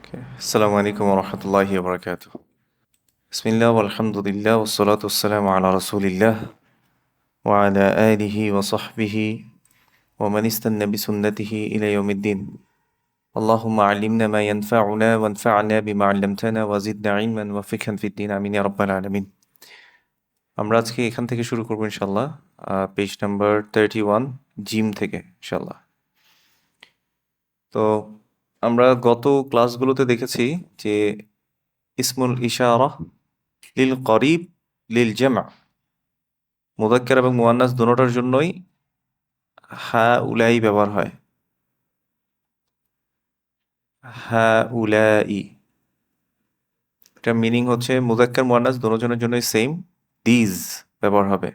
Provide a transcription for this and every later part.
السلام عليكم ورحمة الله وبركاته. بسم الله والحمد لله والصلاة والسلام على رسول الله وعلى آله وصحبه ومن استنى بسنته إلى يوم الدين. اللهم علمنا ما ينفعنا وانفعنا بما علمتنا وزدنا علما وفقها في الدين آمين يا رب العالمين. আমরা আজকে এখান থেকে শুরু করব ইনশাআল্লাহ, পেজ নাম্বার 31 জিম থেকে ইনশাআল্লাহ। তো আমরা গত ক্লাসগুলোতে দেখেছি যে ইসমুল ইশারা লিল করিব লিল জামা, মুযাক্কার এবং মুয়ান্নাস দুটোটার জন্যই হা উলাই ব্যবহার হয়। হা উলাই, এটা মিনিং হচ্ছে মুযাক্কার মুয়ান্নাস দুজনের জন্যই সেম, দিজ ব্যবহার হবে।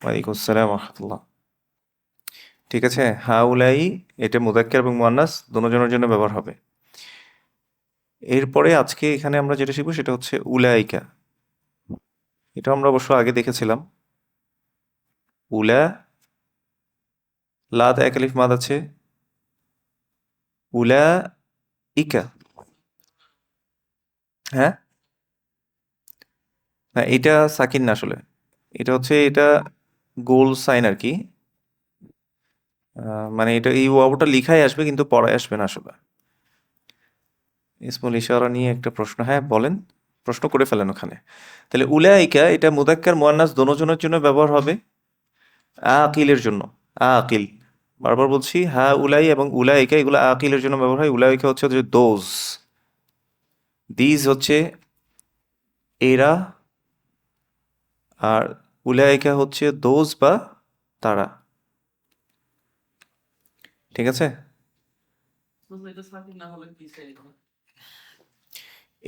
ওয়ালাইকুম আসসালাম ওয়া রাহমাতুল্লাহ। ঠিক আছে, হা উলাই এটা মুযাক্কার এবং মুয়ান্নাস দুজনের জন্য ব্যবহার হবে। এরপরে আজকে এখানে আমরা যেটা শিখবো সেটা হচ্ছে উলাইকা। এটা আমরা অবশ্য আগে দেখেছিলাম। উলা, লাতে এক আলিফ মাদ আছে, উলা ইকা। হ্যাঁ, না এটা সাকিন না আসলে, এটা হচ্ছে এটা গোল সাইন আর কি। মানে এটা এই ওয়াওটা লিখাই আসবে কিন্তু পড়ায় আসবে না আসলে। ইসমুল ইশারা নিয়ে একটা প্রশ্ন, হ্যাঁ বলেন, প্রশ্ন করে ফেলেন ওখানে। তাহলে উলাইকা এটা মুযাক্কার মুয়ান্নাস দোনোজনের জন্য ব্যবহার হবে, আকিলের জন্য। আকিল, বারবার বলছি, হা উলাই এবং উলাইকা এগুলো আকিলের জন্য ব্যবহার হয়। উলাইকা হচ্ছে যে দোজ, দিজ হচ্ছে এরা, আর উলাইকা হচ্ছে দোজ বা তারা। ঠিক আছে,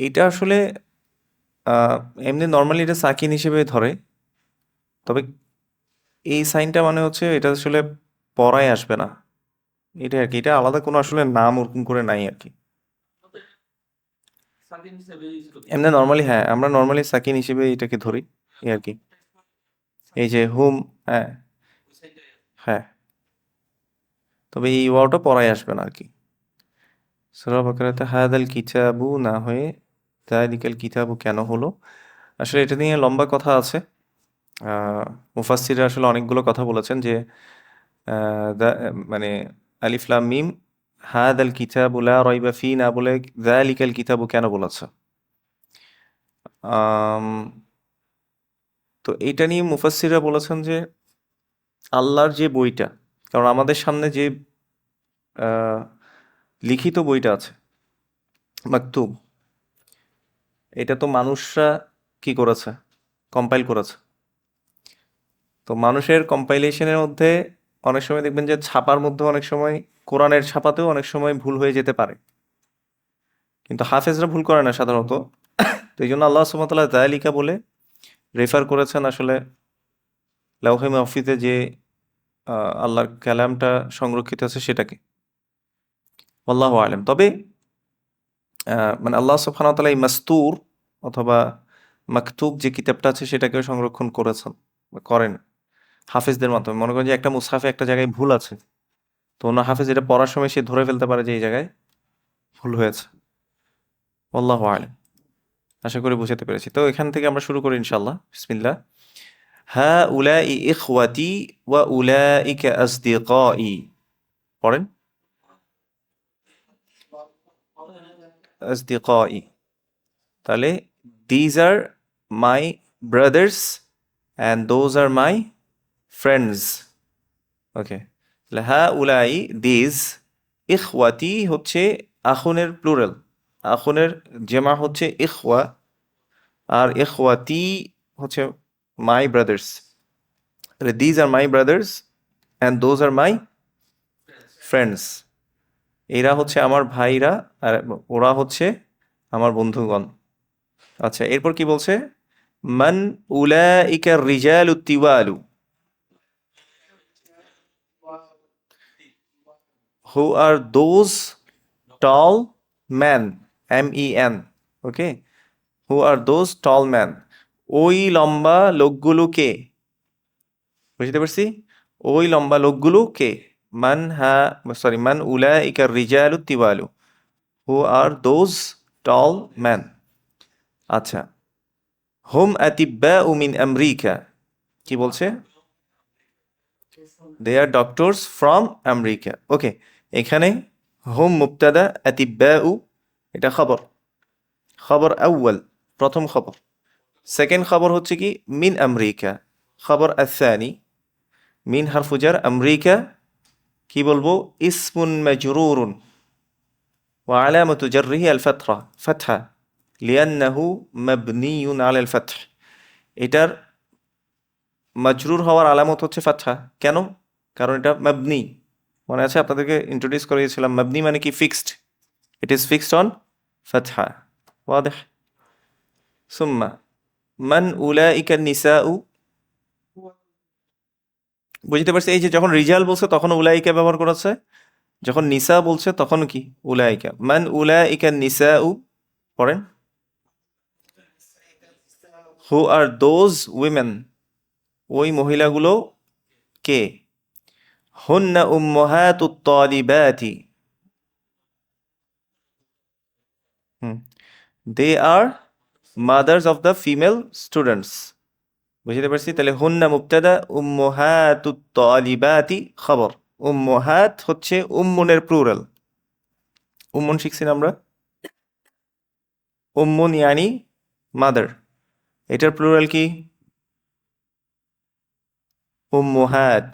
এইটা আসলে এমনি নর্মালি এটা সাকিন হিসেবে ধরে, তবে এই সাইনটা মানে হচ্ছে এটা আসলে পড়ায় আসবে না, এটা আর কি। এটা আলাদা কোনো আসলে নাম ওরকম করে নাই আর কি। এমনি নর্মালি, হ্যাঁ আমরা নর্মালি সাকিন হিসেবে এটাকে ধরি এই আর কি। এই যে হুম, হ্যাঁ হ্যাঁ, তবে এই ওয়াওটা পড়ায় আসবে না আর কি। সূরা বাকারাতে হাদাল কিতাবু না হয়ে যালিকাল কিতাবু কেন হলো, আসলে এটা নিয়ে লম্বা কথা আছে। মুফাসসিররা আসলে অনেকগুলো কথা বলেছেন যে মানে আলিফ লাম মিম হাদাল কিতাবু লা রাইবা ফি না বলে যালিকাল কিতাবু কেন বলেছে। আম, তো এইটা নিয়ে মুফাসসিররা বলেছেন যে আল্লাহর যে বইটা, কারণ আমাদের সামনে যে আহ, লিখিত বইটা আছে মাকতুব, এটা তো মানুষরা কি করেছে, কম্পাইল করেছে। তো মানুষের কম্পাইলেশনের মধ্যে অনেক সময় দেখবেন যে ছাপার মধ্যে অনেক সময়, কোরআনের ছাপাতেও অনেক সময় ভুল হয়ে যেতে পারে, কিন্তু হাফেজরা ভুল করে না সাধারণত। তো এই জন্য আল্লাহ সুবহানাহু ওয়া তাআলা যালিকা বলে রেফার করেছেন আসলে লাউহে মাহফুজে যে আল্লাহর কালামটা সংরক্ষিত আছে সেটাকে। আল্লাহু আলেম। তবে মানে আল্লাহ সুবহানাহু ওয়া তাআলা এই মাসতুর অথবা মাকতুব যে কিতাবটা আছে সেটাকেও সংরক্ষণ করেছেন বা করেন হাফেজদের মাধ্যমে। মনে করেন যে একটা মুসহাফে একটা জায়গায় ভুল আছে, তো অন্য হাফেজ এটা পড়ার সময় সে ধরে ফেলতে পারে যে এই জায়গায় ভুল হয়েছে। আল্লাহু আলেম। আশা করি বুঝাতে পেরেছি। তো এখান থেকে আমরা শুরু করি ইনশাআল্লাহ। বিসমিল্লাহ। হা উলাই ইখওয়াতি ওয়া উলাইকা আসদিকাই। পড়েন, আসদিকাই। তাহলে these are my brothers and those are my friends. ওকে, তাহলে হা উলাই দিজ, ইখওয়াতি হচ্ছে আখুনের প্লুরাল, আখুনের জেমা হচ্ছে ইখওয়া, আর ইখওয়াতি হচ্ছে মাই ব্রাদার্স। তাহলে these are my brothers and those are my friends. এরা হচ্ছে আমার ভাইরা আর ওরা হচ্ছে আমার বন্ধুগণ। আচ্ছা, এরপর কি বলছে? মান উলাইকা রিজালু তিওয়ালু, who are those tall man, MEN। Okay, who are those tall man, ওই লম্বা লোকগুলো কে? বুঝতে পারছি, ওই লম্বা লোকগুলো কে? মান হা, সরি, মান উলাইকা রিজালু তিওয়ালু, who are those tall man. আচ্ছা, হুম আতিব্বাউ মিন আমেরিকা, কি বলছে? দে আর ডক্টরস ফ্রম আমেরিকা। ওকে, এখানে হুম মুবতাদা, আতিব্বাউ এটা খবর, খবর আউয়াল, প্রথম খবর। সেকেন্ড খবর হচ্ছে কি মিন আমেরিকা, খবর আসানি। মিন হারফুজার, আমেরিকা কি বলবো? ইসমুন মাজরুরুন ওয়া আলামাতু জাররিহি আল ফাতহা, ফাতহা লিআন্নাহু মাবনিয়ুন আলাল ফাতহ। এটার মাজরুর হওয়ার আলামত হচ্ছে ফাতহা। কেন? কারণ এটা মাবনি। মনে আছে আপনাদেরকে ইন্ট্রোডিউস করিয়েছিলাম, মাবনি মানে কি? Fixed. It is fixed on ফাতহা। ওয়াদিহ। সুম্মা মান উলাইকা নিসাউ, বুঝতে পারছি। এই যে যখন রিজাল বলছে তখন উলাইকা ব্যবহার করেছে, যখন নিসা বলছে তখন কি উলাইকা। মান উলাইকা নিসাউ, পড়েন। হু আর দোজ উইমেন, ওই মহিলাগুলো কে? হুন্না উম্মাহাতুত তালিবাতি, they are mothers of the female students. বুঝতে পারছি। তাহলে হুন্না মুবতাদা, উম্মাহাতুত তালিবাতি খবর। উম্মাহাত হচ্ছে উম্মুনের প্লুরাল। উম্মুন শিখছি না আমরা, উম্মুন ইয়ানি মাদার। এটার প্লুরাল কি? উম্মুহাত।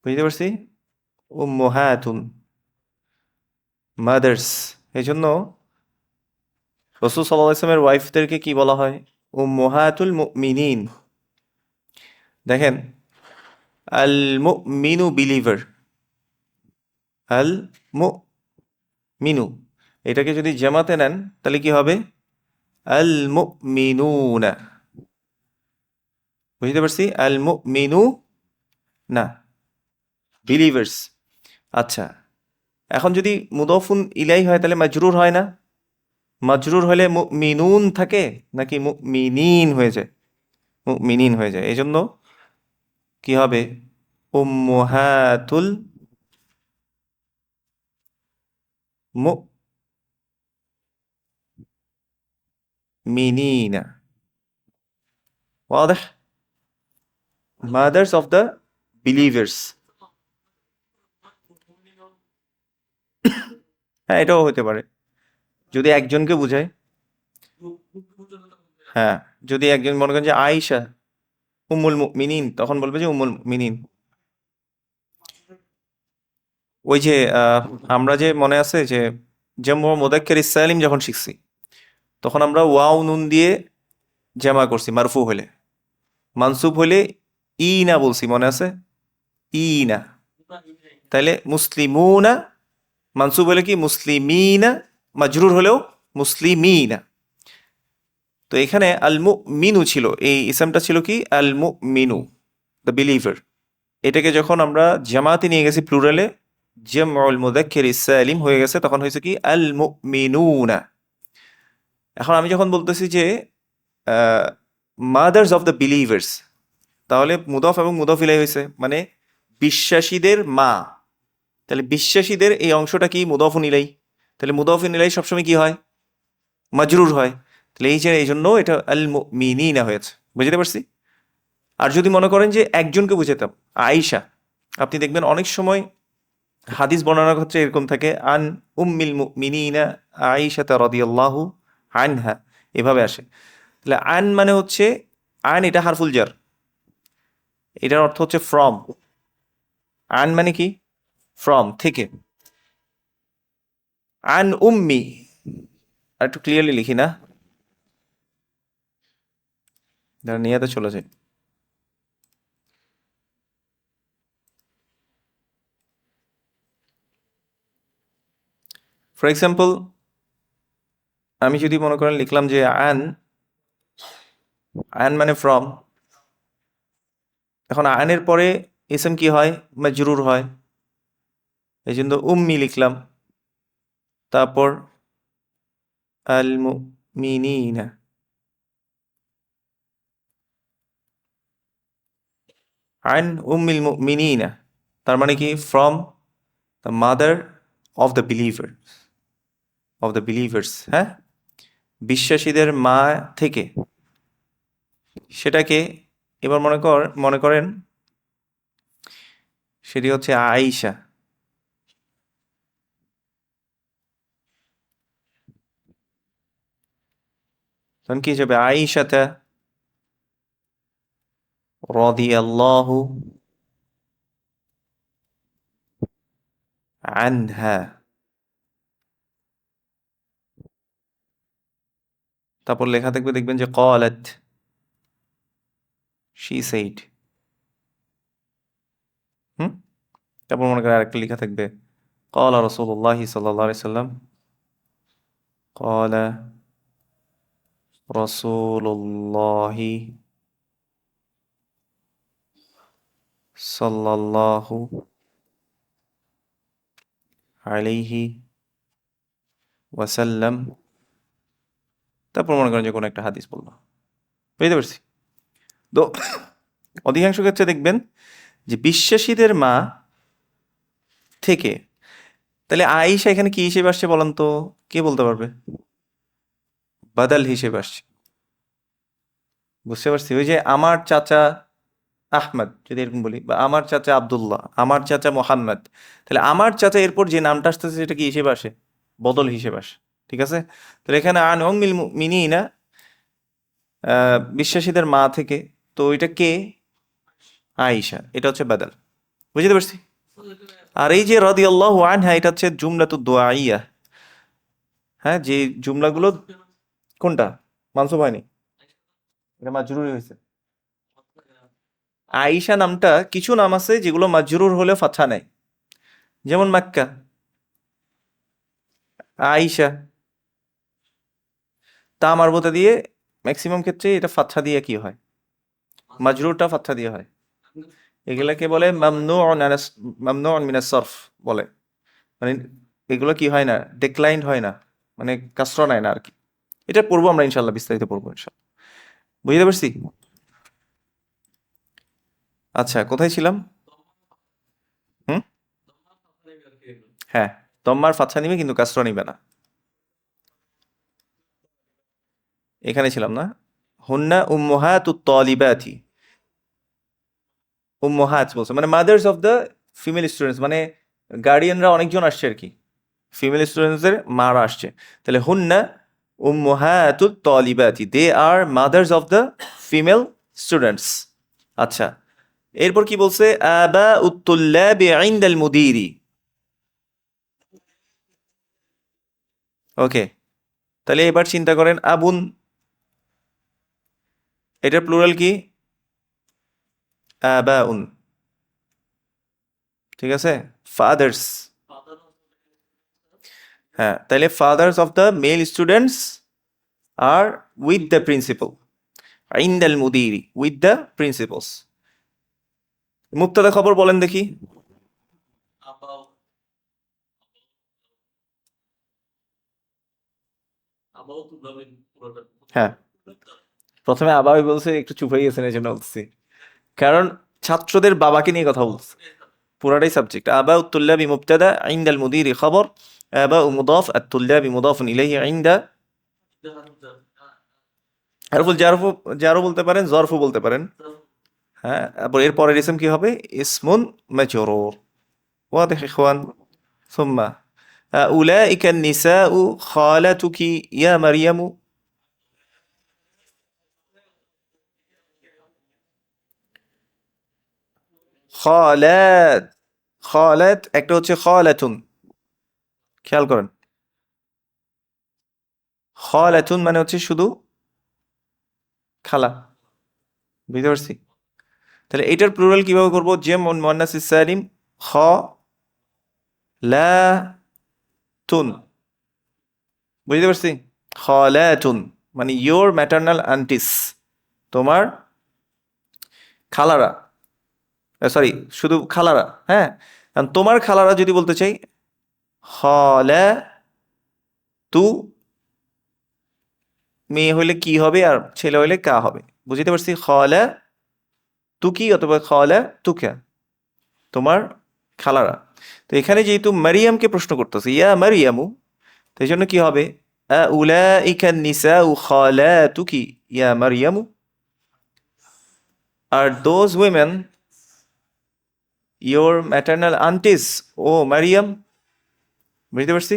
বুঝতে পারছি। উম্মুহাতুন, মাদার্স। এই জন্য রসুল সাল্লাল্লাহু আলাইহি ওয়াসাল্লামের ওয়াইফদেরকে কি বলা হয়? উম্মুহাতুল মুমিনিন। দেখেন, আল মুমিনু বিলিভার, আল মুমিনু, এটাকে যদি জামাতে নেন তাহলে কি হবে? আল মুমিনুনা। বুঝতে পারছি। আল মুমিনু না, বিলিভার্স। আচ্ছা, এখন যদি মুদফুন ইলাই হয় তাহলে মাজরুর হয় না? মাজরুর হলে মুমিনুন থাকে নাকি মুমিনিন হয়ে যায়? মুমিনিন হয়ে যায়। এই জন্য কি হবে? উম্মুহাতুল মুমিনিনা। ওয়াضح। Mothers of the believers. হ্যাঁ, এটাও হতে পারে যদি একজনকে বুঝায়। হ্যাঁ, যদি একজন মনে করেন যে আয়েশা উম্মুল মুমিনিন, তখন বলবে যে উম্মুল মুমিনিন। ওই যে আমরা যে মনে আছে যে জামু মুযাক্কার সালিম যখন শিখছি, তখন আমরা ওয়াও নুন দিয়ে জামা করছি মারফু হলে। মানসুব হলে ই না বলছি, মনে আছে? ই না। তাইলে মুসলিমুনা, মানসুব হলে কি মুসলিমিনা, মাজরুর হলেও মুসলিমিনা। তো এখানে আল মুমিনু ছিল, এই ইসমটা ছিল কি আল মুমিনু, দ্য বিলিভার। এটাকে যখন আমরা জামাতে নিয়ে গেছি প্লুরালে, জামউল মুযাক্কির সালিম হয়ে গেছে, তখন হয়েছে কি আল মুমিনুনা। এখন আমি যখন বলতেছি যে মাদার্স অফ দ্য বিলিভার্স, তাহলে মুদফ এবং মুদফ ইলাই হয়েছে, মানে বিশ্বাসীদের মা। তাহলে বিশ্বাসীদের এই অংশটা কি? মুদফুন ইলাই। তাহলে মুদফুন ইলাই সবসময় কি হয়? মাজরুর হয়। তাহলে এই যে এই জন্য এটা আল মুমিনিনা হয়েছে। বুঝতে পারছি। আর যদি মনে করেন যে একজনকে বুঝাতাম, আয়েশা, আপনি দেখবেন অনেক সময় হাদিস বর্ণনার ক্ষেত্রে এরকম থাকে, আন উম্মিল মুমিনিনা আয়েশা রাদিয়াল্লাহু আনহা, এভাবে আসে। তাহলে আন মানে হচ্ছে, আন এটা হারফুল জার, এটার অর্থ হচ্ছে ফ্রম। আন মানে কি? ফ্রম, থেকে। আন উম্মি, আর একটু ক্লিয়ারলি লিখি না, নিয়াতে চলে যায়। ফর এক্সাম্পল, আমি যদি মনে করেন লিখলাম যে আন, আন মানে ফ্রম। এখন আনের পরে ইসম কি হয়? মাজরুর হয়। এই জন্য উম্মি লিখলাম। তারপর আল মুমিনিনা, আন উম্মিল মুমিনিনা, তার মানে কি? From the mother of the believers, হ্যাঁ, বিশ্বাসীদের মা থেকে। সেটাকে এবার মনে করেন সেটি হচ্ছে আয়েশা। তখন কি হিসেবে? আয়েশাতা রাদিয়াল্লাহু আনহা। তারপর লেখা থাকবে, দেখবেন যে ক্বালাত, শি সেইড। হুম। তারপর মনে করেন আরেকটা লেখা থাকবে, ক্বালা রাসূলুল্লাহি সাল্লাল্লাহু আলাইহি সাল্লাম, ক্বালা রাসূলুল্লাহি সাল্লাল্লাহু আলাইহি ওয়াসাল্লাম। তারপর মনে করেন যে কোনো একটা হাদিস বললো। বুঝতে পারছি? তো অধিকাংশ ক্ষেত্রে দেখবেন যে বিশ্বাসীদের মা থেকে। তাহলে আয়েশা এখানে কি হিসেবে আসছে বলেন তো? কে বলতে পারবে? বাদাল হিসেবে আসছে। বুঝতে পারছি? ওই যে আমার চাচা আহমদ, যদি এরকম বলি, বা আমার চাচা আব্দুল্লাহ, আমার চাচা মোহাম্মদ, তাহলে আমার চাচা এরপর যে নামটা আসতেছে সেটা কি হিসেবে আসে? বদল হিসেবে আসে। ঠিক আছে? তাহলে এখানে আন উম্মিল মুমিনিনা, বিশ্বাসীদের মা থেকে, তো এটা কে? আয়েশা। এটা হচ্ছে বাদাল। বুঝতে পারছি? আর এই যে রাদিয়াল্লাহু আনহা, এটা হচ্ছে জুমলাতু দুআইয়া। হ্যাঁ, যে জুমলাগুলো, কোনটা মানসুব হয়নি, এটা মাজরুরি হয়েছে। আয়েশা নামটা, কিছু নাম আছে যেগুলো মাজরুর হলে ফাতহা নেয়, যেমন মাক্কা, আয়েশা। তা মারবুতা দিয়ে ম্যাক্সিমাম ক্ষেত্রে এটা ফাতহা দিয়ে কি হয়, মাজরুরটা ফাতহা দিয়ে হয়। এগুলাকে বলে মামনুউন মিনাস সরফ বলে। মানে এগুলো কি হয় না, ডিক্লাইন্ড হয় না, মানে কাসরা নেয় না আর কি। এটা পড়বো আমরা ইনশাল্লাহ, বিস্তারিত পড়বো ইনশাল্লাহ। বুঝতে পারছি? আচ্ছা, কোথায় ছিলাম? হুম। হ্যাঁ, দম্মার ফাতহা নিবে কিন্তু কাসরা নিবে না। এখানে ছিলাম না? হুন্না উম্মাহাতুত তালিবাতি। উম্মাহাত বলছে মানে mother's of the female students, মানে গার্ডিয়ানরা অনেকজন আসছে আর কি, ফিমেল স্টুডেন্টসদের মারা আসছে। তাহলে হুন্না উম্মাহাতুত তালিবাতি, they are mothers of the female students. আচ্ছা, এরপর কি বলছে? আবা উত্তুল্লাবি ইনদাল মুদিরি। ওকে, তাহলে এবার চিন্তা করেন, আবুন, এটার প্লুরাল কি? আবাউন। ঠিক আছে? ফাদার্স। হ্যাঁ, তাহলে fathers of the male students আর উইথ দ্য প্রিন্সিপাল, ইনদাল মুদিরি, উইথ দ্য প্রিন্সিপালস। মুক্তাদা খবর বলেন দেখি। হ্যাঁ, প্রথমে আবাই বলছে, একটু চুপ হয়ে গেছেন এই জন্য বলছি, কারণ ছাত্রদের বাবাকে নিয়ে কথা বলছে, পুরাটাই সাবজেক্ট। আবা উত্তুল্লাবি মুবতাদা ইনদাল মুদিরি খবর, আবা মুদাফ আত-তুল্লাবি মুদাফুন ইলাইহি ইনদা হারফুল জারফু, জারও বলতে পারেন, জরফও বলতে পারেন। হ্যাঁ, তারপর এর পরের ইসম কি হবে? ইসমুন মাজরুর। ওয়াদিহ ইখওয়ান? সুম্মা উলাইকা নিসাউ খালাতুকি ইয়া মারইয়ামু। খালাত, খালাত একটা হচ্ছে খালাতুন, খেয়াল করেন, খালাতুন মানে হচ্ছে শুধু খালা। বুঝতে পারছি? তাহলে এটার প্লুরাল কিভাবে করব? যেমন মুয়ান্নাস সালিম, খ লা তুন। বুঝতে পারছি? খালাতুন মানে ইয়োর ম্যাটার্নাল আন্টিস, তোমার খালারা, সরি, শুধু খালারা। হ্যাঁ, কারণ তোমার খালারা যদি বলতে চাই, খালা তু, মেয়ে হইলে কি হবে আর ছেলে হইলে কা হবে। বুঝতে পারছি? খালা তু কি অথবা খালা তুকা, তোমার খালারা। তো এখানে যেহেতু মারিয়ামকে প্রশ্ন করতেছে ইয়া মারিয়ামু, তো এই জন্য কি হবে? আউলাইকা নিসাউ খালাতুকি ইয়া মারিয়ামু, আর দোজ উইমেন ইয়োর ম্যাটার্নাল আন্টিস ও মারিয়াম। বুঝতে পারছি?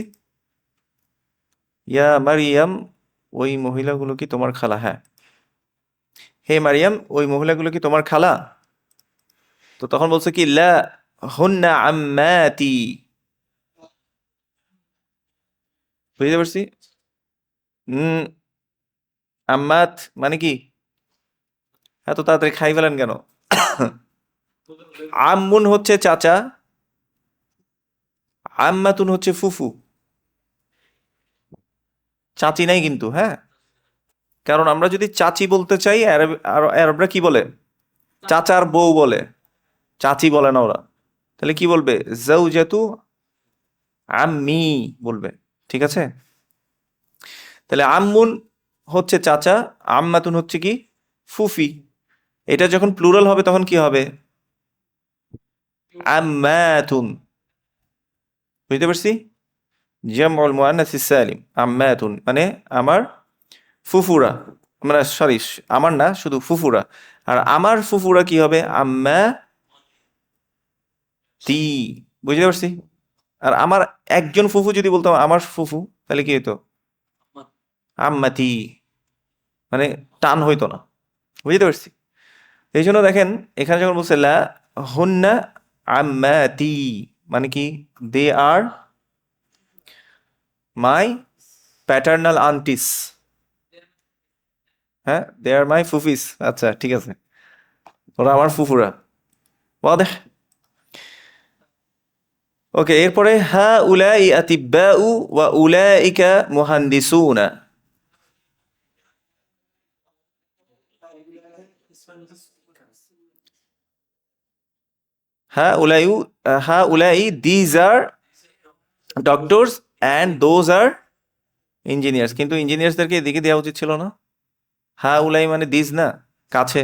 ইয়া মারিয়াম, ওই মহিলাগুলো কি তোমার খালা? হ্যাঁ, হে মারিয়াম, ওই মহিলাগুলো কি তোমার খালা? তো তখন বলছে কি লা হুন্না আম্মাতি। বুঝতে পারছি? উম আম্মাত মানে কি? এত তাড়াতাড়ি খাই ফেলেন কেন? আম্মুন হচ্ছে চাচা, আম্মাতুন হচ্ছে ফুফু। চাচি নাই কিন্তু, হ্যাঁ। কারণ আমরা যদি চাচি বলতে চাই, আরবরা কি বলে? চাচার বউ বলে, চাচি বলে না ওরা। তাহলে কি বলবে? জাউজাতু আম্মি বলবে। ঠিক আছে? তাহলে আম্মুন হচ্ছে চাচা, আম্মাতুন হচ্ছে কি? ফুফি। এটা যখন প্লুরাল হবে তখন কি হবে? আম্মাতুন। বুঝতে পারছি? জামউল মুআন্নাসিস সালিম আম্মাতুন মানে আমার ফুফুরা, মানে সরি, আমার না, শুধু ফুফুরা। আর আমার ফুফুরা কি হবে? আম্মা তি। বুঝতে পারছি? আর আমার একজন ফুফু যদি বলতাম আমার ফুফু, তাহলে কি হতো? আম্মাতি, মানে টান হইতো না। বুঝতে পারছি? এই জন্য দেখেন এখানে যখন বলছে লা হুন্না আম্মাতি, মানে কি? দে আর মাই প্যাটার্নাল আন্টিস। হ্যাঁ, দে আর মাই ফুফিস। আচ্ছা, ঠিক আছে, ওরা আমার ফুফুরা। ওয়াদেহ। ওকে, এরপরে হা উলাই আতিব্বাউ ওয়া উলাইকা মুহান্দিসুনা। হা উলাই, হা উলাই, these are doctors and those R engineers. কিন্তু ইঞ্জিনিয়ার্সদেরকে এদিকে দেওয়া উচিত ছিল না? হা উলাই মানে দিজ না, কাছে।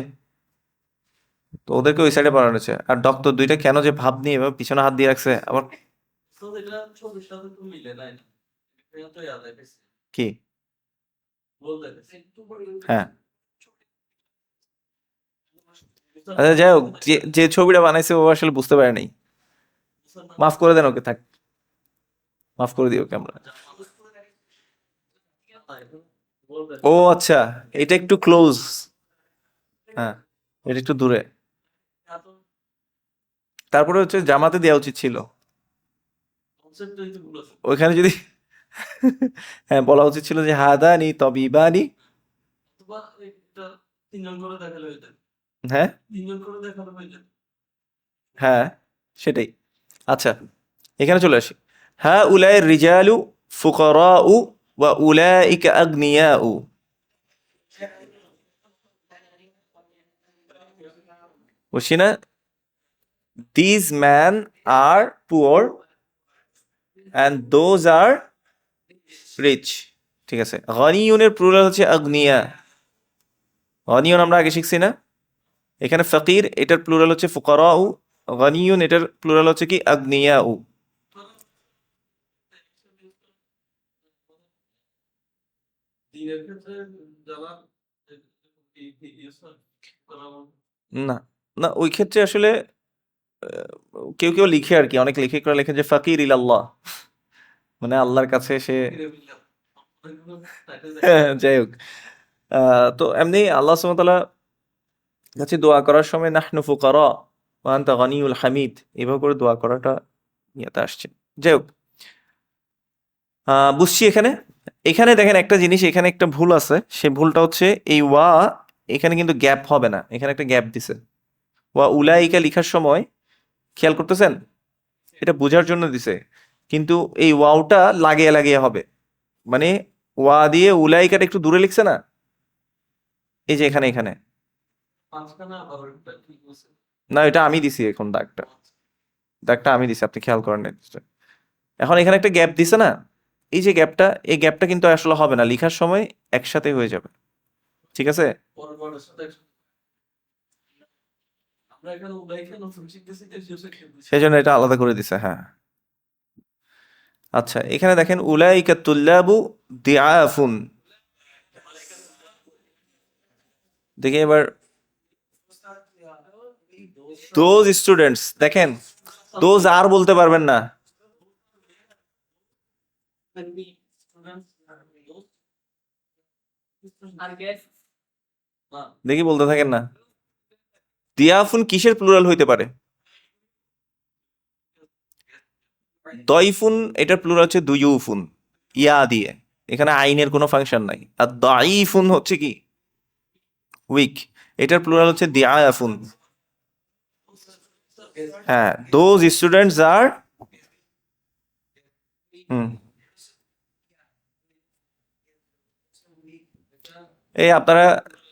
তো ওদেরকে ওই সাইডে পাঠানো হয়েছে। আর ডক্টর দুইটা কেন যে ভাব নিয়ে এভাবে পিছনে হাত দিয়ে রাখছে আবার? কি? হ্যাঁ, আচ্ছা, যাই হোক, যে যে ছবিটা বানাইছে ও আসলে বুঝতে পারে নাই। মাফ করে দেন ওকে, থাক, মাফ করে দিও ওকে আমরা। ও আচ্ছা, এটা একটু ক্লোজ। হ্যাঁ, এটা একটু দূরে। তারপরে হচ্ছে জামাতে দেওয়া উচিত ছিল ওইখানে যদি হ্যাঁ, বলা উচিত ছিল যে হাদানি তবিবানি। হ্যাঁ, হ্যাঁ, সেটাই। আচ্ছা, এখানে চলে আসি। হা উলাই রিজালু ফুকারাউ ওয়া উলাইকা আগনিয়াউ। বুঝছি না? This man are poor and those are rich. ঠিক আছে, গনিয়ুনের প্লুরাল হচ্ছে আগনিয়া। গনিয়ন আমরা আগে শিখছি না? এখানে ফকির, এটার প্লুরাল হচ্ছে ফুকারাউ। গনিয়ুন, এটার প্লুরাল হচ্ছে কি? আগনিয়াউ। না, না, ওই ক্ষেত্রে আসলে কেউ কেউ লিখে আর কি, অনেক লেখকরা লেখেন যে ফকির ইলাল্লাহ, মানে আল্লাহর কাছে সে। যাই হোক, তো এমনি আল্লাহ সুবহানাহু ওয়া তাআলা কাছে দোয়া করার সময় নাহনু ফুকারা ওয়া আনতা গনিয়ুল হামিদ, এভাবে করে দোয়া করাটা ইয়াতে আসছে। যাই হোক, বুঝছি। এখানে এখানে দেখেন একটা জিনিস, এখানে একটা ভুল আছে। সে ভুলটা হচ্ছে এই ওয়া, এখানে কিন্তু গ্যাপ হবে না, এখানে একটা গ্যাপ দিছে। ওয়া উলাইকা লিখার সময় খেয়াল করতেছেন? এটা বোঝার জন্য দিছে, কিন্তু এই ওয়াওটা লাগিয়ে লাগিয়ে হবে। মানে ওয়া দিয়ে উলাইকাটা একটু দূরে লিখছে না, এই যে এখানে এখানে। না, এটা আমি দিছি এখন দাগটা, দাগটা আমি দিছি, আপনি খেয়াল করেন নাই। এখন এখানে একটা গ্যাপ দিছে না, এই যে গ্যাপটা, এই গ্যাপটা কিন্তু আসলে হবে না, লিখার সময় একসাথে হয়ে যাবে। ঠিক আছে? সেই জন্য এটা আলাদা করে দিছে। হ্যাঁ, আচ্ছা এখানে দেখেন উলাইকা তুল্লাবু দিআফুন। দেখি এবার দোজ স্টুডেন্টস, দেখেন দোজ আর বলতে পারবেন না। দেখি বলতে থাকেন না। দিয়াফুন কিসের প্লুরাল হইতে পারে? দয়ফুন এটার প্লুরাল হচ্ছে দুয়ুফুন, ইয়া দিয়ে। এখানে আইনের কোনো ফাংশন নাই। আর দাইফুন হচ্ছে কি? উইক। এটার প্লুরাল হচ্ছে দিয়াফুন। হ্যাঁ, দোজ স্টুডেন্টস আর এই আপনারা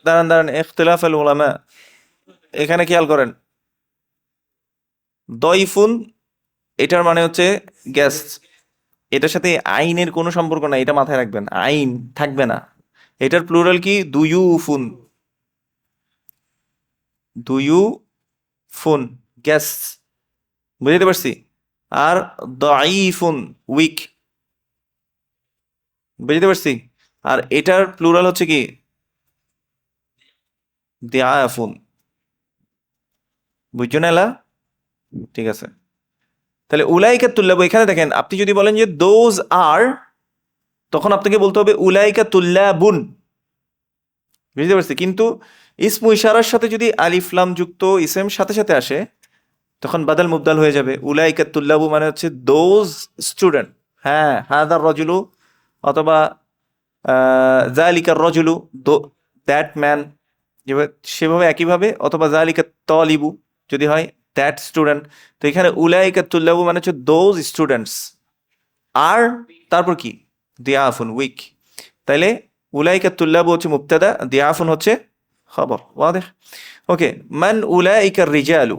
দাঁড়ান দাঁড়ান, ইখতিলাফ আল উলামা এখানে খেয়াল করেন। দয়ফুন এটার মানে হচ্ছে গেস্ট, এটার সাথে আইনের কোনো সম্পর্ক নাই, এটা মাথায় রাখবেন, আইন থাকবে না। এটার প্লুরাল কি? দুয়ুফুন। দুয়ুফুন গেস্ট, বুঝতে পারছি। আর দাইফুন উইক, বুঝতে পারছি। আর এটার প্লুরাল হচ্ছে কি? দিআফুন। বুঝছো না এলা? ঠিক আছে। তাহলে উলাইকা তুল্লাবু, এখানে দেখেন আপনি যদি বলেন যে দোজ আর, তখন আপনাকে বলতে হবে উলাইকা তুল্লাবুন, বুঝতে পারছি। কিন্তু ইসমু ইশারার সাথে যদি আলিফ লাম যুক্ত ইসেম সাথে সাথে আসে, তখন বাদাল মুবদাল হয়ে যাবে। উলাইকা তুল্লাবু মানে হচ্ছে দোজ স্টুডেন্ট। হ্যাঁ, হাদার রজুলু, অথবা জালিকার রজুলু, দ্যাট ম্যান, সেভাবে একইভাবে, অথবা জালিকা তলিবু যদি হয়, দ্যাট স্টুডেন্ট। তো এখানে উলাইকা তুল্লাবু মানে হচ্ছে দোজ স্টুডেন্টস। আর তারপর কি? দিয়াফুন উইক। তাইলে উলাইকা তুল্লাবু হচ্ছে মুবতাদা, দিয়াফুন হচ্ছে খবর। ওয়াদেহ? ওকে। মান উলাইকা রিজালু,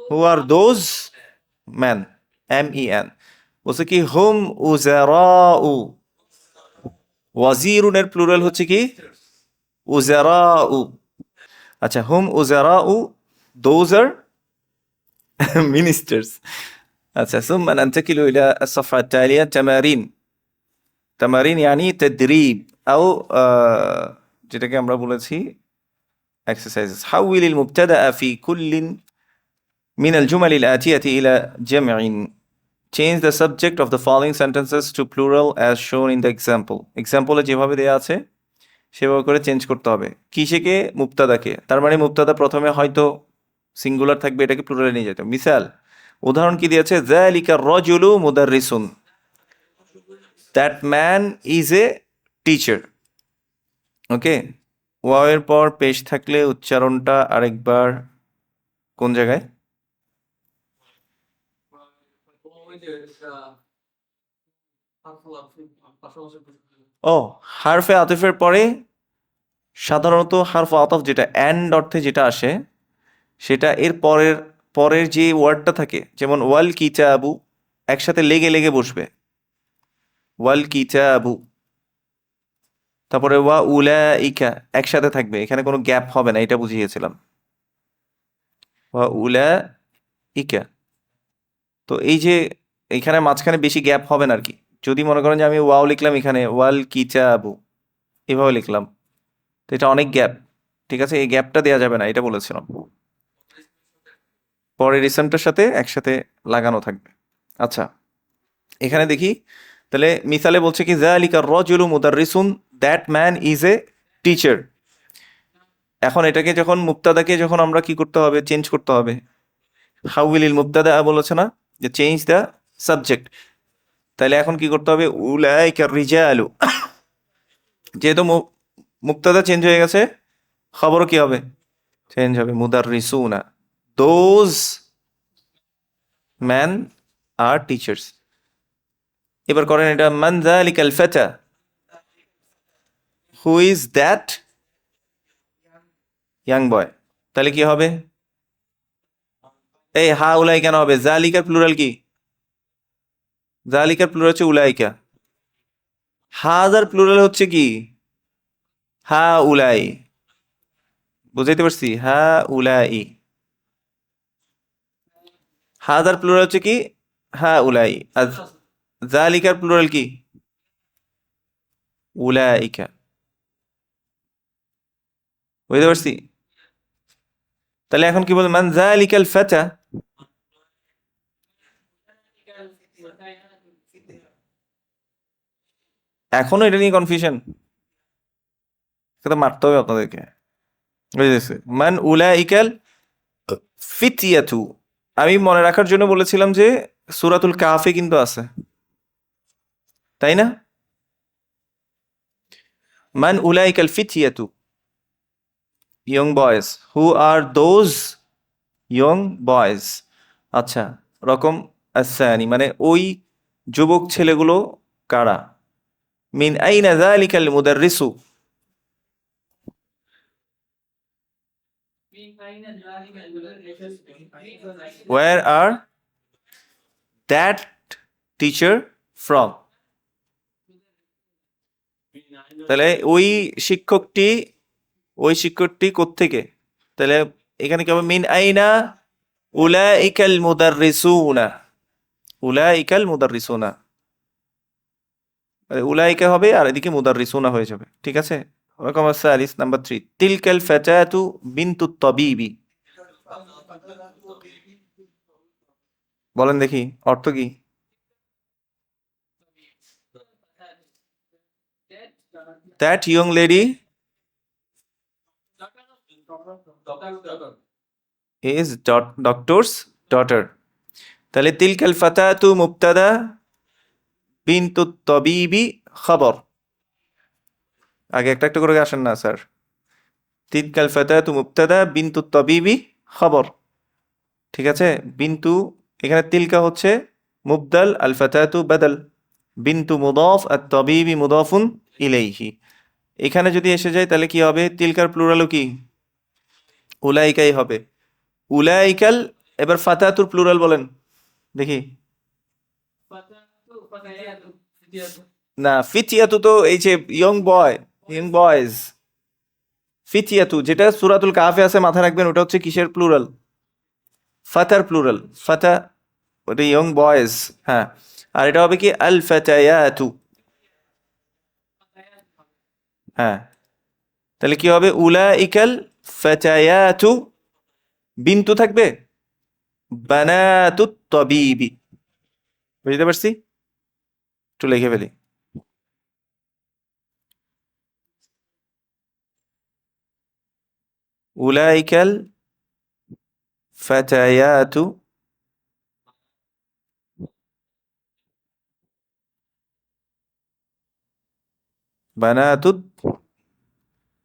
হু আর দোজ ম্যান, MEN। বলছে কি হুম উজারাউ, ওয়াজিরুনের প্লুরাল হচ্ছে কি? উজারাউ। আচ্ছা, হুম উজারাউ, দোজ আর মিনিস্টার্স। আচ্ছা, ثم ننتقل إلى الصفحة التالية. تمارين. تمارين يعني تدريب أو যেটাকে আমরা বলেছি exercises. حول المبتدأ في كل من الجمل الآتية إلى جمع. Change the subject of the following sentences to plural as shown in the example. Example যেভাবে দেয়া আছে সেভাবে করে চেঞ্জ করতে হবে। কিসেকে? মুবতাদাকে। তার মানে মুবতাদা প্রথমে হয়তো সিঙ্গুলার থাকবে, এটাকে প্লুরালে নিয়ে যেতে। মিসাল, উদাহরণ কি দিয়েছে? যালিকা রজুলু মুদাররিসুন, that man is a teacher. Okay. ওয়াও এর পর পেশ থাকলে উচ্চারণটা আরেকবার কোন জায়গায়? ও, হারফে আতিফের পরে সাধারণত হারফ আতফ যেটা এন্ড অর্থে যেটা আসে, সেটা এর পরের পরের যে ওয়ার্ডটা থাকে, যেমন ওয়াল কিতাবু, একসাথে লেগে লেগে বসবে, ওয়াল কিতাবু। তারপরে ওয়া উলাইকা একসাথে থাকবে, এখানে কোনো গ্যাপ হবে না, এটা বুঝিয়েছিলাম। ওয়া উলাইকা। তো এই যে এখানে মাঝখানে বেশি গ্যাপ হবে না আর কি। যদি মনে করেন যে আমি ওয়াও লিখলাম এখানে, ওয়াল কিতাবু এভাবে লিখলাম, তো এটা অনেক গ্যাপ। ঠিক আছে, এই গ্যাপটা দেওয়া যাবে না, এটা বলেছিলাম। পরের ইসেমটার সাথে একসাথে লাগানো থাকবে। আচ্ছা, এখানে দেখি। তাহলে মিসালে বলছে কি যালিকা রাজুলু মুদাররিসুন, that man is a teacher. এখন এটাকে যখন মুবতাদাকে যখন আমরা কি করতে হবে? চেঞ্জ করতে হবে। হাউইলিল মুবতাদা বলেছে না যে চেঞ্জ দ্য সাবজেক্ট। তাহলে এখন কি করতে হবে? উলাইকা রিজালু। যেহেতু মুবতাদা চেঞ্জ হয়ে গেছে, খবরও কি হবে? চেঞ্জ হবে। মুদাররিসুনা, দোজ ম্যান আর টিচার্স। এবার করেন এটা। মান যালিকাল ফাতা, হু ইজ দ্যাট ইয়াং বয়। তাহলে কি হবে? এই হা উলাই কেন হবে? জালিকার প্লুরাল কি? জালিকার প্লুরাল হচ্ছে উলাইকা। হাজার প্লুরাল হচ্ছে কি? হা উলাই। বুঝাইতে পারছি? হা উলাই। হাদার প্লুরাল হচ্ছে কি? হা উলাই। আর যালিকার প্লুরাল কি? উলাইকা। বুঝতে পারছি? তাহলে এখন কি বল, মান যালিকাল ফাতা? এখনো এটা নিয়ে কনফিউশন? এটা মারতে হবে আপনাদেরকে। বুঝেছি। মান উলাইকাল ফিতিয়াতু। আমি মনে রাখার জন্য বলেছিলাম যে সূরাতুল কাহফে কিন্তু আছে, তাই না? মান উলাইকাল ফিতিয়াতু, young boys. Who are those young boys? আচ্ছা, রকম আসানি মানে ওই যুবক ছেলেগুলো কারা? মিন আইনা যালিকাল মুদাররিসু? Where are that teacher from? তাহলে ওই শিক্ষকটি কোত্থেকে? তাহলে এখানে কি হবে? মিন আইনা উলাইকাল মুদাররিসুনা। উলাইকাল মুদাররিসুনা, উলাইকা হবে আর এদিকে মুদাররিসুনা হয়ে যাবে। ঠিক আছে। রকম সালিস নাম্বার 3, তিলকাল ফাতাতু বিনতু তাবিবি। বলেন দেখি অর্থ কি? That young lady is doctors daughter. তাহলে তিলকাল ফাতাতু মুবতাদা, বিনতু তাবিবি খবর। আগে একটা একটা করে আসেন না স্যার। তিলকাল ফাতাতু মুবতাদা, বিনতু তাবিবি খবর। ঠিক আছে। বিন্তু, এখানে তিলকা হচ্ছে মুবদাল, আল ফাতাতু বাদাল, বিন্তু মুদাফ, আর তাবিবি মুদাফুন ইলাইহি। এখানে যদি এসে যায় তাহলে কি হবে? তিলকার প্লুরালও কি? উলাইকাই হবে। উলাইকাল। এবার ফাতাতুর প্লুরাল বলেন দেখি। না, ফিতিয়াতু তো এই যে ইয়ং বয়, ইয়ং বয়েজ। ফিতিয়াতু যেটা সূরাতুল কাহফে আছে মাথায় রাখবেন, ওটা হচ্ছে কিসের প্লুরাল? ফাতার প্লুরাল। ফাতা ওটা ইয়ং বয়েজ। হ্যাঁ। আর এটা হবে কি? আল ফাতায়াতু। হ্যাঁ। তাহলে কি হবে? উলাইকাল ফাতায়াতু, বিন্তু থাকবে বানাতুত তাবিবি। বুঝতে পারছি? একটু লিখে ফেলি। উলাইকাল ফাতায়াতু বানাতুত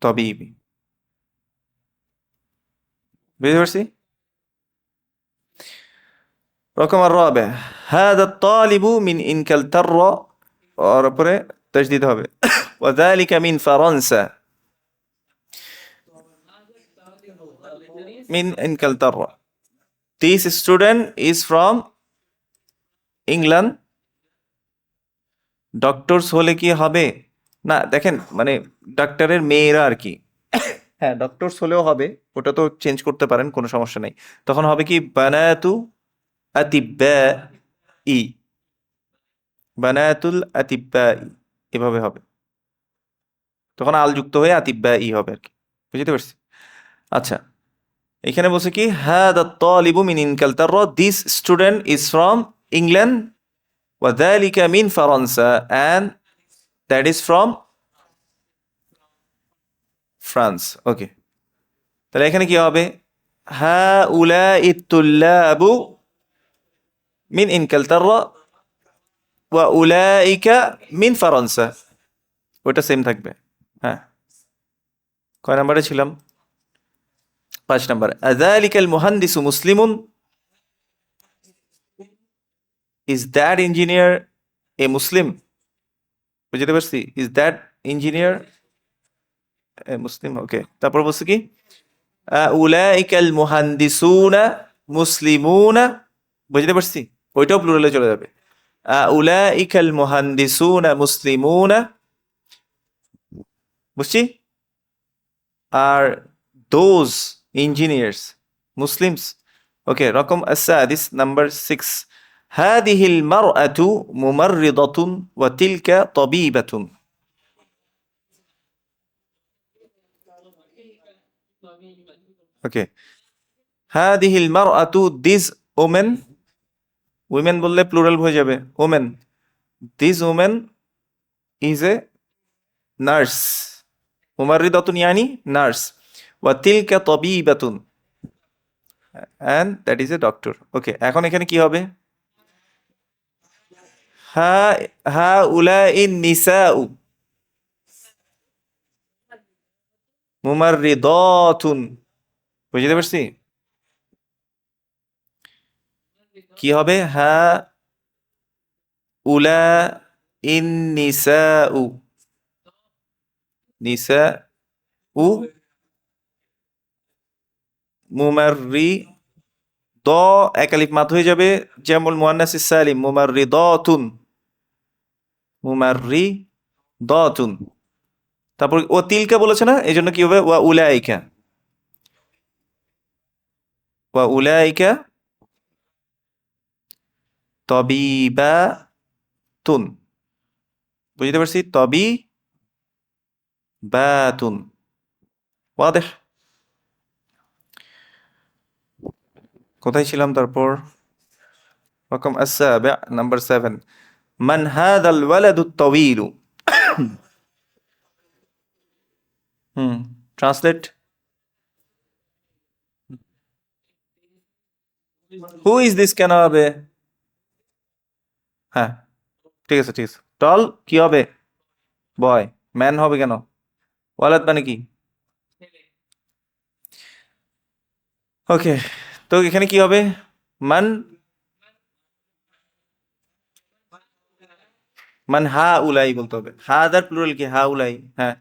তাবিবি। বুঝতে পারছি? রকম الرابع هذا الطالب من إنكلترا، और পরে تجديد হবে وذلك من فرنسا। من إنكلترا, this student is from England। Doctors হলে কি হবে? না দেখেন, মানে ডাক্তারের মেয়েরা আর কি। হ্যাঁ, ডক্টরস হলেও হবে, ওটা তো চেঞ্জ করতে পারেন, কোনো সমস্যা নেই। তখন হবে কি? বানাতু আতিব্বা ই, বানাতুল আতিব্বা ই, এভাবে হবে। তখন আল যুক্ত হয়ে আতিব্বা ই হবে আর কি। বুঝতে পারছি? আচ্ছা, এখানে বলছে কি? হাদা তালিবু মিন ইনকালতারা, this student is from England, ওয়া যালিকা মিন ফরান্সা, and that is from France. Okay. তাহলে এখানে কি হবে? হাউলাই তুল্লাবু মিন ইনকালতারা ওয়া উলাইকা মিন ফরান্সা। ওটা সেম থাকবে। হ্যাঁ। কয় নাম্বারে ছিলাম? 5 নাম্বার। আযালিকাল মুহান্দিসু মুসলিমুন, ইজ দ্যাট ইঞ্জিনিয়ার এ মুসলিম? বুঝতে পারছি? ইজ দ্যাট ইঞ্জিনিয়ার এ মুসলিম। ওকে। তারপর বলছে কি? উলাইকাল মুহান্দিসুনা মুসলিমুনা। বুঝতে পারছি? ওইটাও প্লুরালে চলে যাবে। উলাইকাল মুহান্দিসুনা মুসলিমুনা। বুঝছি? আর those engineers, Muslims. Okay, رقم السادس, number 6. هذه المرأة ممرضة وتلك طبيبة. Okay. هذه المرأة, this woman, women বললে plural হয়ে যাবে, woman. This woman is a nurse. ممرضة يعني nurse. وتلك طبيبة, and that is a doctor. Okay, এখন এখানে কি হবে? هؤلاء النساء ممرضات. বুঝতে পারছি? কি হবে? هؤلاء النساء, نساء মুমাররিদ, এক আলিফ মাদ হয়ে যাবে, জামুল মুয়ান্নাস সালিম, মুমাররিদাতুন, মুমাররিদাতুন। তারপর ও তিলকা বলেছে না, এই জন্য কি হবে? ওয়া উলাইকা, ওয়া উলাইকা তবিবাতুন। বুঝতে পারছি? তবিবাতুন। ওয়াদেহ? কোথায় ছিলাম তারপর? রকম السابع, নাম্বার 7. মান হাদাল ওয়ালাদুত তাওয়ীলু। ট্রান্সলেট। হু ইজ দিস কেন হবে? হ্যাঁ, ঠিক আছে, ঠিক আছে। টল কি হবে? বয়। ম্যান হবে কেন? ওয়ালাদ মানে কি? ওকে, তো এখানে কি হবে? মান, মান হা উলাই বলতে হবে। হাদার প্লুরাল কি? হা উলাই। হ্যাঁ,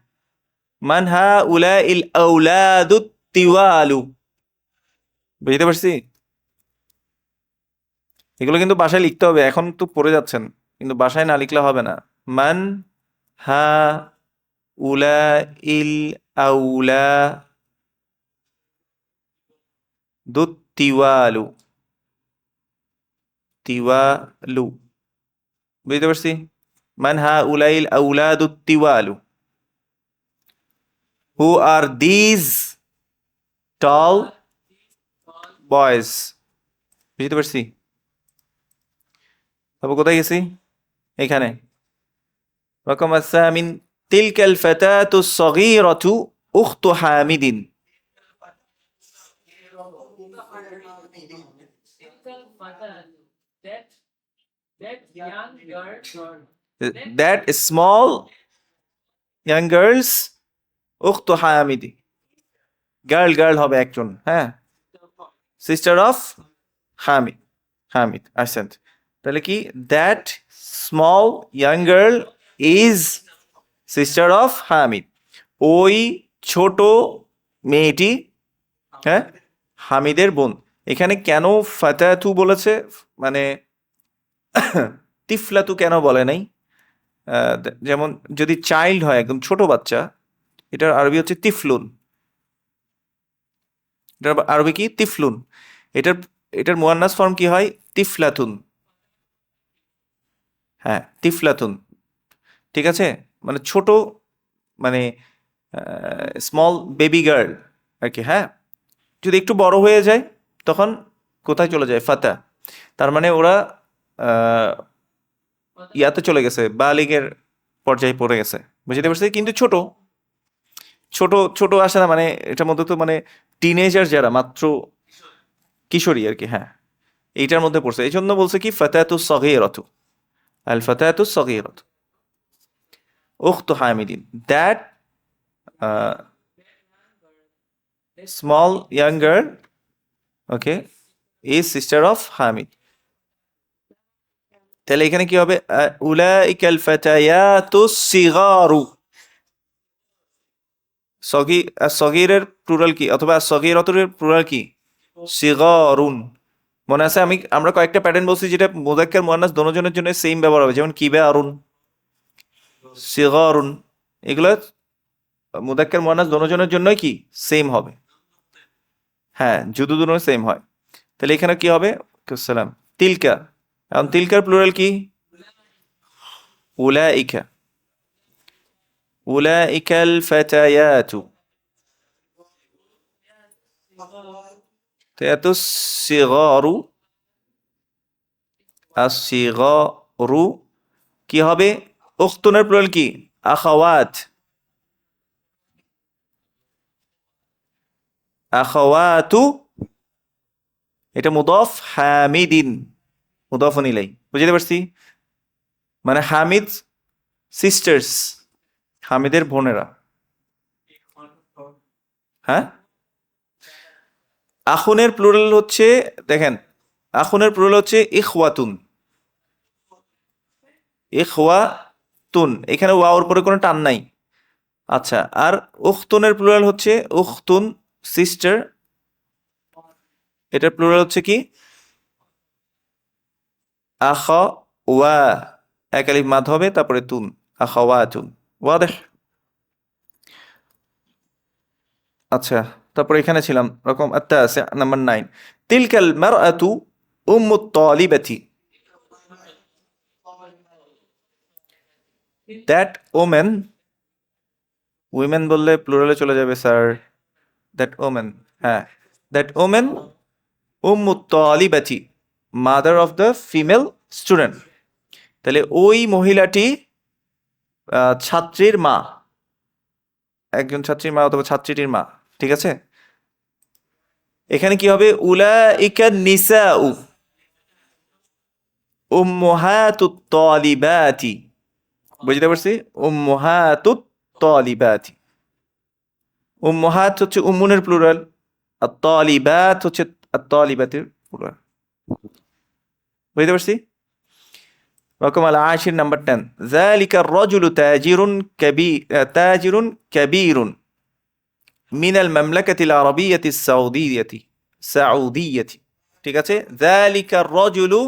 মান হা উলাইল আওলাদুত তিওয়ালু। বুঝতে পারছি? এগুলো কিন্তু বাসায় লিখতে হবে, এখন তো পড়ে যাচ্ছেন, কিন্তু বাসায় না লিখলে হবে না। মান হা উলাইল আওলাদুত তিওয়ালু, তিওয়ালু। বুঝতে পারছি? মান হা Ulail আওলাদুত তিওয়ালু। Who are these tall boys? বুঝতে পারছি? তারপর কোথায় গেছি? এখানে রকম الثامن. تلك الفتاة الصغيرة أخت حامد. That small young girls, উখত হামিদি, গার্ল, গার্ল হবে একজন, হ্যাঁ, সিস্টার অফ হামিদ, হামিদ। আহসান্ত। তাহলে কি? That small young girl is sister of Hamid. ওই ছোট মেয়েটি, হ্যাঁ, হামিদের বোন। এখানে কেন ফাতাতু বলেছে, মানে তিফলাতু কেন বলে নাই? যেমন যদি চাইল্ড হয়, একদম ছোট বাচ্চা, এটার আরবি হচ্ছে তিফলুন। এটার আরবি কি? তিফলুন। এটার এটার মুয়ান্নাস ফর্ম কি হয়? তিফলাতুন। হ্যাঁ, তিফলাতুন। ঠিক আছে, মানে ছোট, মানে স্মল বেবি গার্ল আর কি। হ্যাঁ, যদি একটু বড় হয়ে যায় তখন কোথায় চলে যায়? ফাতা। তার মানে ওরা ইয়াতে চলে গেছে, বালিগের পর্যায়ে পড়ে গেছে। বুঝতে পারছি? কিন্তু ছোট ছোট ছোট আসে না, মানে এটার মধ্যে তো মানে টিনেজার যারা, মাত্র কিশোরী আর কি। হ্যাঁ, এইটার মধ্যে পড়ছে, এই জন্য বলছে কি ফাতাতু সগীরাতু, আল ফাতাতু সগীরাতু উখতু হামিদিন। That small young girl, okay, is sister of Hamid. তাহলে এখানে কি হবে? উলাইকাল ফাতায়াতু সিগারু। সগীরের প্লুরাল কি? অথবা সগীরাতুর প্লুরাল কি? সিগারুন। মনে আছে আমরা কয়েকটা প্যাটার্ন বলছি যেটা মুযাক্কার মুয়ান্নাস দোনোজনের জন্য সেম ব্যবহার হবে, যেমন কিবারুন, সিগারুন। এগুলো মুযাক্কার মুয়ান্নাস দোনোজনের জন্যই কি? সেম হবে। হ্যাঁ, জুদুদুনও সেম হয়। তাহলে এখানে কি হবে? সালাম। তিলকা, এখন তিলকার প্লুরাল কি? উলাইকা। উলাইকাল ফাতায়াতু। তো সিগরু, আসিগরু কি হবে? উখতুনের প্লুরাল কি? আখাওয়াত। আখাওয়াতু, এটা মুদাফ, হামিদিন মুদাফুন ইলাই। বুঝতে পারছি? মানে হামিদ সিস্টার্স, হামিদের বোনেরা। হ্যাঁ, আখুনের প্লুরাল হচ্ছে, দেখেন, আখুনের প্লুরাল হচ্ছে ইখওয়াতুন। ইখওয়াতুন, এখানে ওয়াওর পরে কোনো টান নাই। আচ্ছা, আর উখতুনের প্লুরাল হচ্ছে উখতুন, সিস্টার। এটার প্লুরাল হচ্ছে কি? আখাওয়া, এক আলিফ মাদ হবে, তারপরে তুন, আখাওয়াতুন। ওয়াদেহ। আচ্ছা, তারপরে এখানে ছিলাম রকম আত্তাসি, নাম্বার 9। তিলকাল মারআতু উম্মুত তালিবাতি। দ্যাট ওমেন, উইমেন বললে প্লুরালে চলে যাবে স্যার। দ্যাট ওমেন, হ্যাঁ, দ্যাট ওমেন উম্মুত তালিবাতি, mother of the female student. তাহলে ওই মহিলাটি ছাত্রীর মা, একজন ছাত্রীর মা অথবা ছাত্রীটির মা। ঠিক আছে, এখানে কি হবে? উলাইকা নিসাউ উম্মাহাতুত তালিবাতি। বুঝতে পারছি? উম্মাহাতুত তালিবাতি। উম্মাহাত হচ্ছে উম্মুনের প্লুরাল, আর তালিবাত হচ্ছে তালিবাতের প্লুরাল। বুঝতে পারছি? রকম আল আশির, নাম্বার 10। যালিকা রাজুলু তাজিরুন তাজিরুন কাবীরুন মিনাল মামলাকাতিল আরাবিয়াতিস সাউদিয়াতি। ঠিক আছে, যালিকা রাজুলু,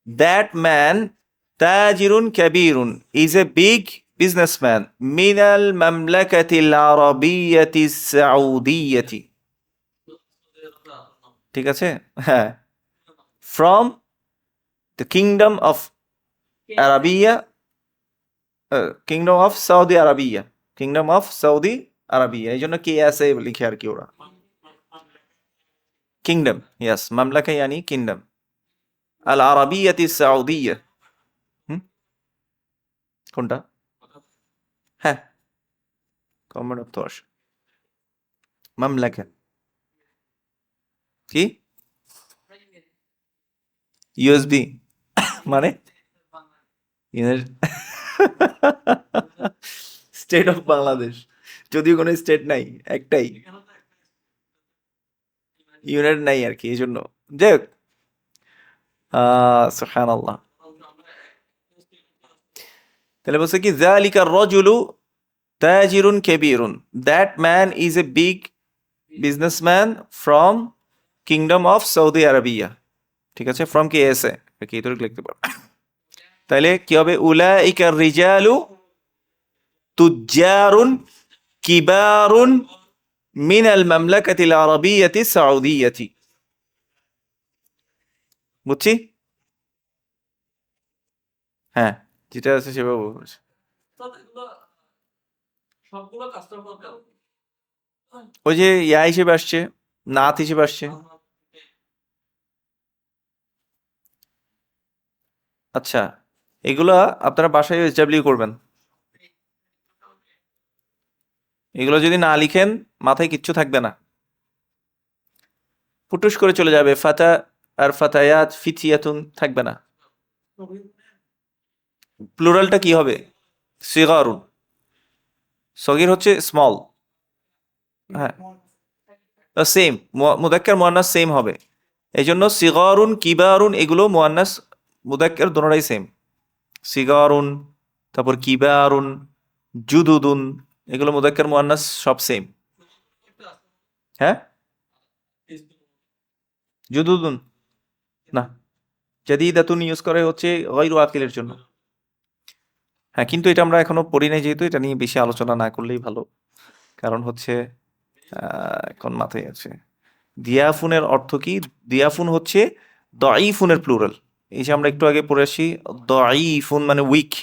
that man, tajirun kabirun, is a big businessman, minal mamlakatil arabiyyati saudiyati। ঠিক আছে, হ্যাঁ, from the kingdom of Arabia, kingdom of Saudi Arabia, kingdom of Saudi Arabia, এই জন্য কে আছে লিখে আর কি ওরা। কিংডম, ইয়াস, মামলাকা ইয়ানি কিংডম, আল আরাবিয়াতি সাউদিয়া। কোনটা? হ্যাঁ, কমন অফ তোর মামলাকা কি? ইউএসবি মানে স্টেট অফ বাংলাদেশ, যদিও কোনো স্টেট নাই, একটাই ইউনাইটেড নাই আর কি, এই জন্য। যাই হোক, সুবহানাল্লাহ। তাহলে বলছে কি? যালিকা রাজুলু তাজিরুন কাবীরুন, that man is a big businessman from kingdom of Saudi Arabia. ঠিক আছে, ফ্রম কে এসে কি তোর লিখতে পারো। তাহলে কি হবে? উলাইকা রিজালু তুজ্জারুন কিবারুন মিনাল মামলাকাতিল আরাবিয়াতি সাউদিয়াতি। বুঝছি? হ্যাঁ, যেটা আছে সেভাবে বলছি। ওই যে ইয়া হিসেবে আসছে, নাত হিসেবে আসছে। আচ্ছা, এগুলা আপনারা বাসায় এসডাব্লিউ করবেন। এগুলো যদি না লিখেন মাথায় কিচ্ছু থাকবে না, ফুটুস করে চলে যাবে। ফাতা আর ফাতায়াত, ফিতিয়াতুন থাকবে না। প্লুরালটা কি হবে? সিগারুন। সগির হচ্ছে স্মল, হ্যাঁ, সেম। মুদাক্কার মুয়ান্নাস সেম হবে, এই জন্য সিগারুন কিবারুন এগুলো মুয়ান্নাস মুদাক্কার দোনোটাই সেম। সিগারুন, তারপর কিবারুন, জুদুদুন, এগুলো মুদাক্কার মুয়ান্নাস সব সেম। হ্যাঁ, জুদুদুন না, জাদিদাতুন ইউজ করে হচ্ছে গায়রু আকিলের জন্য। হ্যাঁ, কিন্তু এটা আমরা এখনো পড়ি নাই, যেহেতু এটা নিয়ে বেশি আলোচনা না করলেই ভালো। কারণ হচ্ছে এখন মাথায় আছে। দিয়াফুনের অর্থ কি? দিয়াফুন হচ্ছে দঈফুনের প্লুরাল। এই যে আমরা একটু আগে পড়ে আসি, দঈফুন মানে উইক,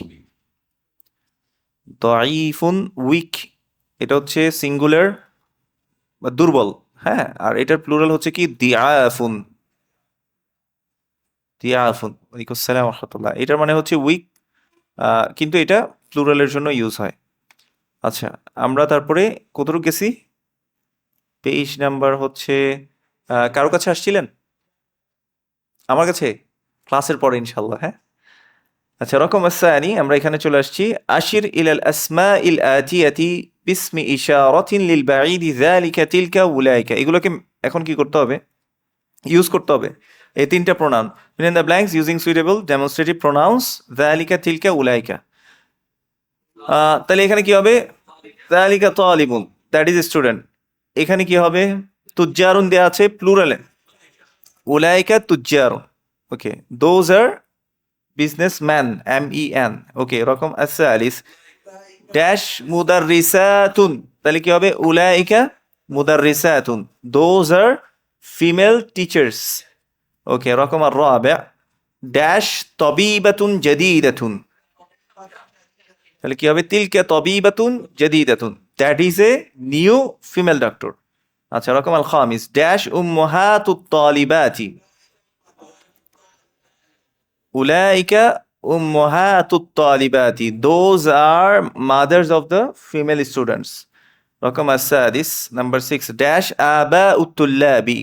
দঈফুন উইক, এটা হচ্ছে সিঙ্গুলার বা দুর্বল। হ্যাঁ, আর এটার প্লুরাল হচ্ছে কি? দিয়াফুন। দিয়াফুন, ওয়ালাইকুম আসসালাম ওয়া রাহমাতুল্লাহ। এটার মানে হচ্ছে উইক, কিন্তু এটা প্লুরালের জন্য ইউজ হয়। আচ্ছা, আমরা তারপরে কতটুকু গেছি? পেজ নাম্বার হচ্ছে কারো কাছে আসছিলেন? আমার কাছে ক্লাসের পরে ইনশাল্লাহ। হ্যাঁ, আচ্ছা, রকম আসানি আমরা এখানে চলে আসছি। আশির ইলাল আসমা ইল আতিয়াতি বিসমি ইশারাতিন লিল বাঈদি যালিকা তিলকা উলাইকা, এগুলোকে এখন কি করতে হবে? ইউজ করতে হবে। এই তিনটা pronoun, fill in the blanks using suitable demonstrative pronouns যালিকা তিলকা উলাইকা। তাহলে এখানে কি হবে? যালিকা তালিবুন, দ্যাট ইজ স্টুডেন্ট। এখানে কি হবে? তুজ্জারুন দেয়া আছে প্লুরালে, উলাইকা তুজ্জারুন। ওকে, দোজ আর বিজনেসম্যান, MEN। ওকে, এরকম আসালিস ড্যাশ মুদাররিসাতুন, তাহলে কি হবে? উলাইকা মুদাররিসাতুন, দোজ আর ফিমেল টিচার্স। ওকে, এরকম আর রাবে ড্যাশ তবিবাতুন জাদিদাতুন, তাহলে কি হবে? তিলকা তবিবাতুন জাদিদাতুন, that is a new female doctor. আচ্ছা, রকম আল খামিস ড্যাশ উম্মাহাতুত তালিবাতি, উলাইকা উম্মাহাতুত তালিবাতি, those are mothers of the female students. রকম আসাদিস নাম্বার 6 ড্যাশ আবাউত তুল্লাবি,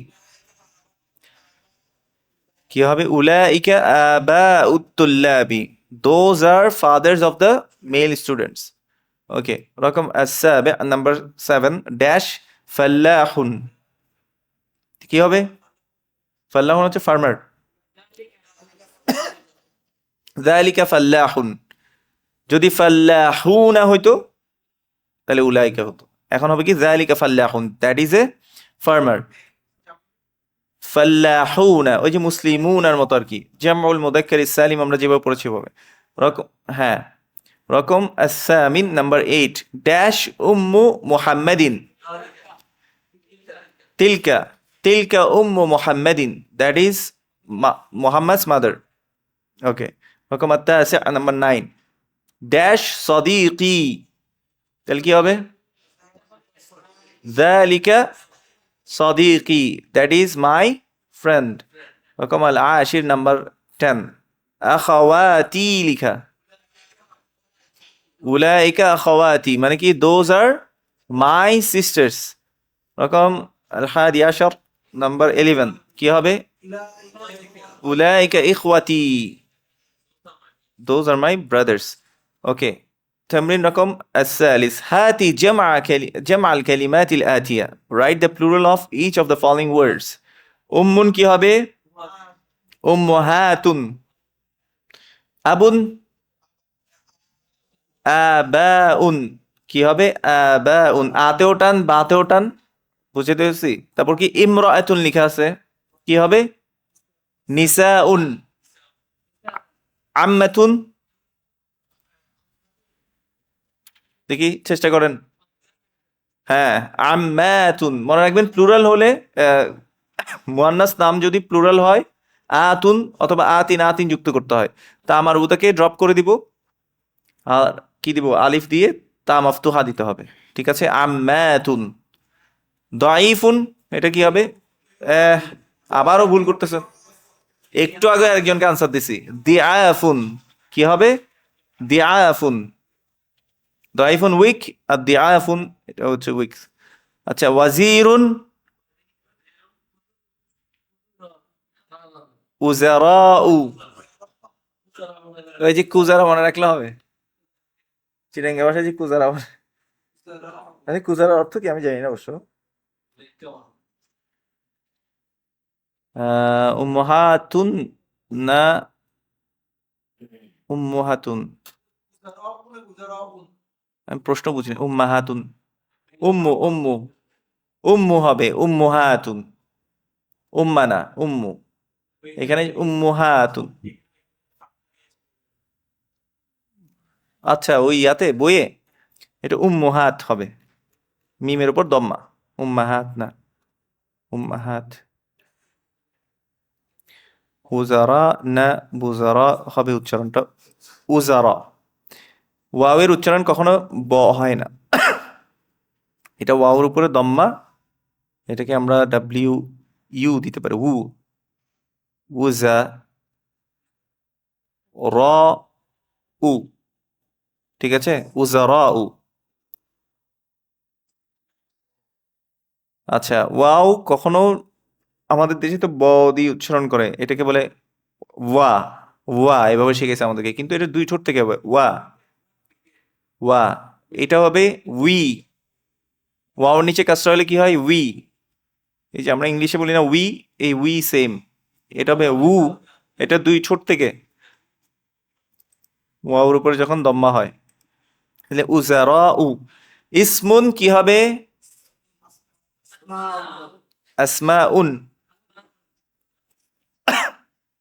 কি হবে? উলাইকা আবাউত তুল্লাবি, those are fathers of the male students. Okay, রকম আসাবে নাম্বার 7 ড্যাশ ফাল্লাহুন, কি হবে? ফাল্লাহুন হচ্ছে ফার্মার, যালিকা ফাল্লাহুন। যদি ফাল্লাহুনা হইতো তাহলে উলাইকা হতো। এখন হবে কি? যালিকা ফাল্লাহুন, দ্যাট ইজ এ ফার্মার। ফাল্লাহুনা ওই যে মুসলিমুনার মতো আর কি, জামউল মুযাক্কার সালিম আমরা যেভাবে পড়েছি ভাবে। রকম, হ্যাঁ, রকম আসামিন নাম্বার 8 ড্যাশ উম্মু মুহাম্মাদিন, তিলকা তিলকা উম্মু মুহাম্মাদিন, that is Muhammad's mother. Okay, রকম আত্তাসি নাম্বার 9 ড্যাশ সদীকি, তাহলে কি হবে? যালিকা সদীকি, দ্যাট ইজ মাই ফ্রেন্ড। রকম আল আশির নাম্বার 10 আখাওয়াতি লিখা, উলাইকা আখাওয়াতি মানে কি? Those are my sisters. রকম আল হাদি আশার নাম্বার 11 কি হবে? উলাইকা ইখওয়াতি, those are my brothers. Okay, تمرين رقم الثالث هاتي جمع الكلمات الآتية. Write the plural of each of the following words. উম্মুন কি হবে? উম্মুহাতুন। আবুন আবাউন, কি হবে? আবাউন। আতেও টান বাতেও টান, বুঝতে পেরেছি। তারপর কি? ইমরাআতুন লেখা আছে, কি হবে? নিসাউন। আম্মাতুন, দেখি চেষ্টা করেন। হ্যাঁ, আম্মাতুন। মনে রাখবেন প্লুরাল হলে মুয়ান্নাস নাম যদি প্লুরাল হয় আতুন অথবা আতিন আতিন যুক্ত করতে হয়। তা আমার উতাকে ড্রপ করে দিব, আর কি দিব? আলিফ দিয়ে তা মাফতুহা দিতে হবে। ঠিক আছে, আম্মাতুন। দাইফুন, এটা কি হবে? আবারও ভুল করতেছেন, একটু আগে একজনকে আনসার দিছি। দিআফুন, কি হবে? দিআফুন। দাইফুন উইক, আর দিআফুন এটা হচ্ছে উইক। আচ্ছা, ওয়াজিরুন, উজারাউ, ওই যে কুজারা মনে রাখলে হবে। চিটাঙ্গা ভাষায় যে কুজারা মানে কুজারার অর্থ কি আমি জানি না অবশ্য। উম্মাহাতুন না উম্মাহাতুন, আমি প্রশ্ন বুঝিনি। উম্মাহাতুন, উম্মু উম্মু উম্মু হবে, উম্মুহাতুন। উম্মা না, উম্মু, এখানে উম্মুহাতুন। আচ্ছা, ওই ইয়াতে বইয়ে এটা উম্মুহাত হবে, মিমের উপর দম্মা, উম্মাহাত না। উম্মাহাত, উজারা না বুজারা হবে উচ্চারণটা উজারা। ওয়াওয়ের উচ্চারণ কখনো ব হয় না, এটা ওয়াওর উপরে দম্মা, এটাকে আমরা ডাব্লিউ ইউ দিতে পারি, উ, উজা, র, উ, ঠিক আছে, উজারা উ। আচ্ছা, ওয়াও কখনো আমাদের দেশে তো ব দিয়ে উচ্চারণ করে, এটাকে বলে ওয়া, ওয়া এভাবে শিখেছে আমাদেরকে, কিন্তু এটা দুই ঠোঁট থেকে হবে ওয়া, ওয়া। এটা হবে উই, ওয়াওর নিচে কাজটা হলে কি হয় উই, এই যে আমরা ইংলিশে বলি না উই, এই উই সেম, এটা হবে উ, এটা দুই ঠোঁট থেকে ওয়াওর উপরে যখন দম্মা হয়, তাহলে উজারা উ। ইসমুন কি হবে, আসমাউন,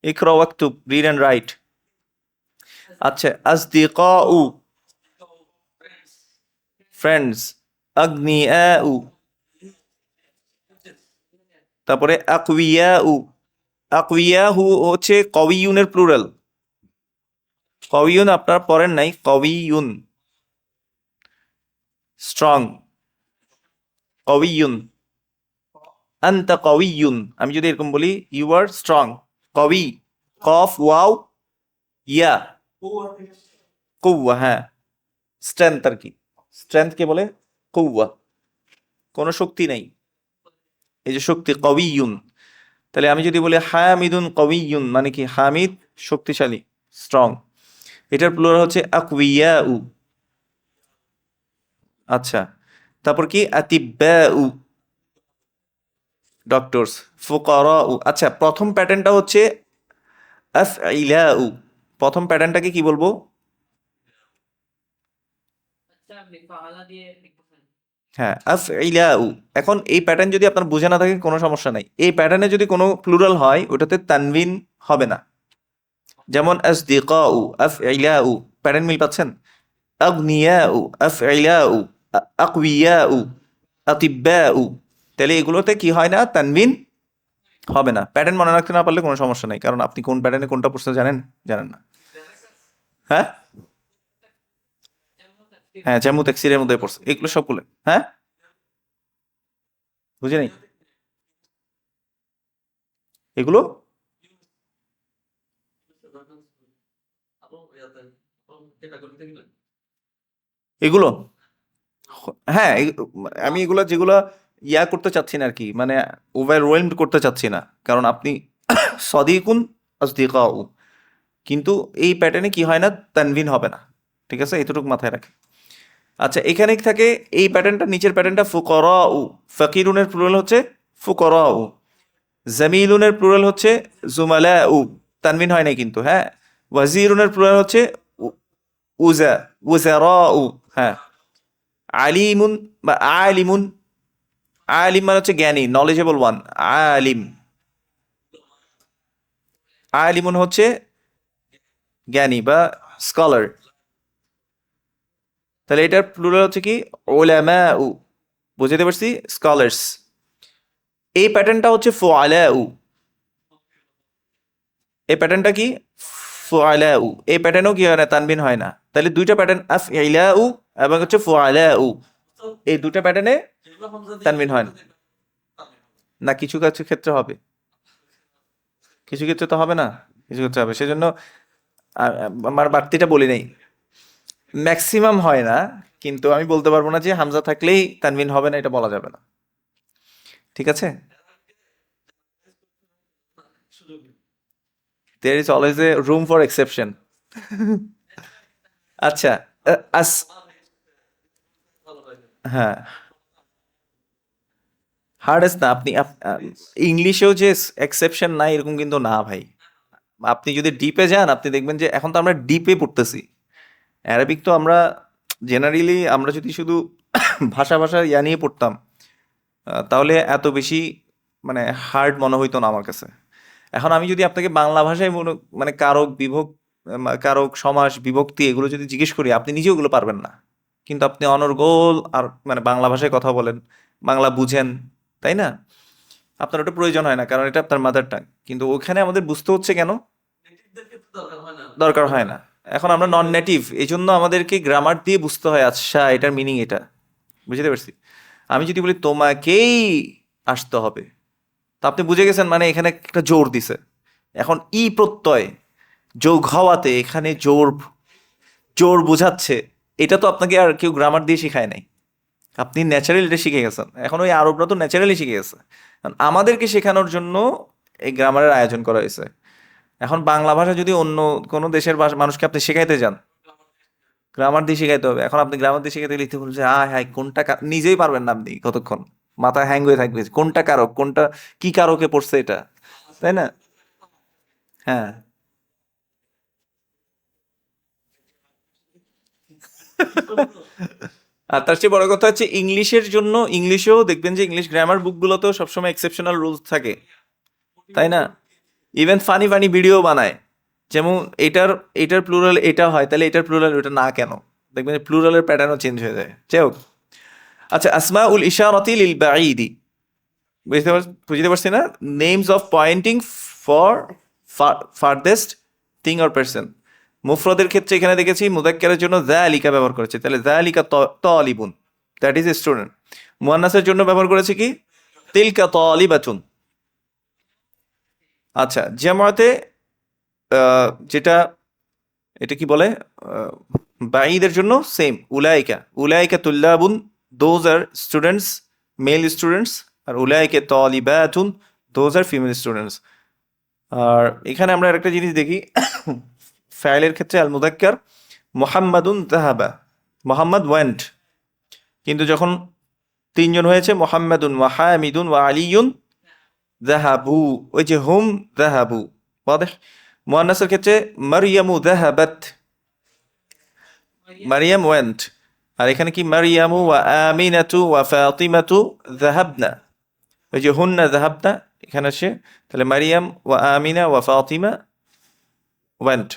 ইকরা ওয়াকতুব, রিড এন্ড রাইট। আচ্ছা, আসদিকাউ, ফ্রেন্ডস, আগনিয়াউ, তারপরে আকউইয়াউ, আকউইয়াহু হচ্ছে কওয়িয়ুনের প্লুরাল, কওয়িয়ুন আপনারা পড়েন নাই, কওয়িয়ুন স্ট্রং, কওয়িয়ুন, আনতা কওয়িয়ুন, আমি যদি এরকম বলি ইউ আর স্ট্রং, কওয়ি, কফ ওয়াও ইয়া, কুওয়া, হ্যাঁ স্ট্রেংথ আর কি, স্ট্রেংথ কে বলে কুওয়া, কোনো শক্তি নেই, এই যে শক্তি কওয়িয়ুন। তাহলে আমি যদি বলি হামিদুন কওয়িয়ুন, মানে কি হামিদ শক্তিশালী, স্ট্রং, এটার প্লুরাল হচ্ছে আকউইয়াউ। আচ্ছা, তারপর কি আতিব্বাউ, ডক্টরস, ফুকারাউ। আচ্ছা, প্রথম প্যাটার্নটা হচ্ছে আফইলাউ, প্রথম প্যাটার্নটাকে কি বলবো, হ্যাঁ আফইলাউ। এখন এই প্যাটার্ন যদি আপনার বুঝে না থাকে কোনো সমস্যা নাই, এই প্যাটার্নে যদি কোনো প্লুরাল হয় ওটাতে তানবিন হবে না, যেমন আসদিকাউ, আফইলাউ, প্যাটার্ন মিল পাচ্ছেন, আগনিয়াউ, আফইলাউ, আকউইয়াউ, আতিব্বাউ, তাহলে এগুলোতে কি হয় না, তানবিন হবে না। প্যাটার্ন মনে রাখতে না পারলে কোনো সমস্যা নেই, কারণ আপনি কোন প্যাটার্নে কোনটা পড়তে জানেন, জানেন না। হ্যাঁ, হ্যাঁ জামু তাকসিরের মধ্যে পড়ছে এগুলো সবগুলো, হ্যাঁ বুঝে নেই এগুলো, এগুলো হ্যাঁ আমি এগুলো যেগুলো ইয়া করতে চাচ্ছি না আর কি, মানে ওভারওয়েলমড করতে চাচ্ছি না, কারণ আপনি সদিকুন আসদিকাউ, কিন্তু এই প্যাটার্নে কি হয় না, তানভিন হবে না, ঠিক আছে, এতটুকু মাথায় রাখে। আচ্ছা, এখানে থাকে এই প্যাটার্নটা, নিচের প্যাটার্নটা ফুকরাউ, ফাকিরুনের প্লুরাল হচ্ছে ফুকরাউ, জামিলুনের প্লুরাল হচ্ছে জুমালাউ, তানভিন হয় না কিন্তু, হ্যাঁ। ওয়াজিরুনের প্লুরাল হচ্ছে উজা, উজারাউ, হ্যাঁ। আলিমুন বা আলিমুন, আলিম মানে হচ্ছে জ্ঞানী, নলেজেবল ওয়ান, আলিম, আলিমুন হচ্ছে জ্ঞানী বা স্কলার, তাহলে এটার প্লুরাল হচ্ছে কি উলামাউ, বুঝতে পারছি, স্কলার্স। এই প্যাটার্নটা হচ্ছে ফুআলাউ, এই প্যাটার্নটা কি ফুআলাউ, এই প্যাটার্নও কি হয় না, তানবিন হয় না, তাহলে দুইটা প্যাটার্ন আফইলাউ এবং হচ্ছে ফুআলাউ, এই দুটো প্যাটার্নে তানবিন হয় না, না কিছু কিছু ক্ষেত্রে হবে, কিছু ক্ষেত্রে তো হবে না, কিছু ক্ষেত্রে হবে, সেজন্য আমার বাড়তিটা বলি নাই, ম্যাক্সিমাম হয় না, কিন্তু আমি বলতে পারবো না যে হামজা থাকলেই তানবিন হবে না, এটা বলা যাবে না, ঠিক আছে। There is always a room for exception. আচ্ছা, আস, হ্যাঁ হার্ডেস্ট না, আপনি ইংলিশেও যে এক্সেপশন নাই এরকম কিন্তু না ভাই, আপনি যদি ডিপে যান আপনি দেখবেন যে এখন তো আমরা ডিপে পড়তেছি, অ্যারাবিক তো আমরা জেনারেলি আমরা যদি শুধু ভাষা ভাষা ইয়া নিয়ে পড়তাম, তাহলে এত বেশি মানে হার্ড মনে হইতো না আমার কাছে। এখন আমি যদি আপনাকে বাংলা ভাষায় মানে কারক বিভক্ত, কারক সমাস বিভক্তি এগুলো যদি জিজ্ঞেস করি আপনি নিজেও ওগুলো পারবেন না, কিন্তু আপনি অনর্গল আর মানে বাংলা ভাষায় কথা বলেন, বাংলা বুঝেন, তাই না? আপনার ওটা প্রয়োজন হয় না, কারণ এটা আপনার মাদার টাং। কিন্তু ওখানে আমাদের বুঝতে হচ্ছে কেন দরকার হয় না। এখন আমরা নন নেটিভ, এই জন্য আমাদেরকে গ্রামার দিয়ে বুঝতে হয়, আচ্ছা এটার মিনিং এটা। বুঝতে পারছি। আমি যদি বলি তোমাকেই আসতে হবে, তা আপনি বুঝে গেছেন, মানে এখানে একটা জোর দিছে। এখন ই প্রত্যয় যোগ হওয়াতে এখানে জোর জোর বোঝাচ্ছে। এটা তো আপনাকে আর কেউ গ্রামার দিয়ে শেখায় নাই, আপনি ন্যাচারালি এটা শিখে গেছেন। এখন ওই আরবরা তো ন্যাচারালি শিখে গেছে, কারণ আমাদেরকে শেখানোর জন্য এই গ্রামারের আয়োজন করা হয়েছে। এখন বাংলা ভাষা যদি অন্য কোনো দেশের মানুষকে আপনি শেখাইতে যান, গ্রামার দিয়ে শেখাইতে হবে। এখন আপনি গ্রামার দিয়ে শেখাইতে লিখতে বলছেন, আয় হায় কোনটা নিজেই পারবেন না আপনি, কতক্ষণ মাথা হ্যাং হয়ে থাকবে, কোনটা কারক কোনটা কি কারকে পড়ছে এটা, তাই না? হ্যাঁ। আর তার চেয়ে বড় কথা হচ্ছে ইংলিশের জন্য, ইংলিশেও দেখবেন যে ইংলিশ গ্রামার বুকগুলোতেও সবসময় এক্সেপশনাল রুলস থাকে, তাই না? ইভেন ফানি ফানি ভিডিও বানায়, যেমন এটার এটার প্লুরাল এটা হয়, তাহলে এটার প্লুরাল ওটা না কেন, দেখবেন প্লুরালের প্যাটার্নও চেঞ্জ হয়ে যায়। যাই হোক, আচ্ছা, আসমা উল ইশারাতি লিল বাঈদি, বুঝতে পারছি না? Names of pointing for farthest thing or person. মুফরদের ক্ষেত্রে এখানে দেখেছি মুদাক্কারের জন্য যালিকা ব্যবহার করেছে, তাহলে যালিকা তালিবুন, দ্যাট ইজ এ স্টুডেন্ট। মুয়ান্নাসের জন্য ব্যবহার করেছে কি তিলকা তালিবাতুন। আচ্ছা, জামাতে যেটা, এটা কি বলে, বাঈদের জন্য সেম, উলাইকা, উলাইকা তুল্লাবুন, those are students, male students. আর উলাইকা তালিবাতুন, দোজ আর ফিমেল স্টুডেন্টস। আর এখানে আমরা আরেকটা জিনিস দেখি, ফাইলের ক্ষেত্রে আল মুদাক্কার মোহাম্মদুন যাহাবা, মোহাম্মদ ওয়েন্ট। কিন্তু যখন তিনজন হয়েছে, মোহাম্মদুন ওয়া হামিদুন ওয়া আলিয়ুন যাহাবু, ওই যে হুম যাহাবু, ওয়াদেহ। মুয়ান্নাসের ক্ষেত্রে মারিয়ামু যাহাবাত, মারিয়াম ওয়েন্ট। আর এখানে কি মারিয়ামু ওয়া আমিনাতু ওয়া ফাতিমাতু যাহাবনা, ওই যে হুন্না যাহাবনা এখানে আসে, তাহলে মারিয়াম ওয়া আমিনা ওয়া ফাতিমা ওয়েন্ট,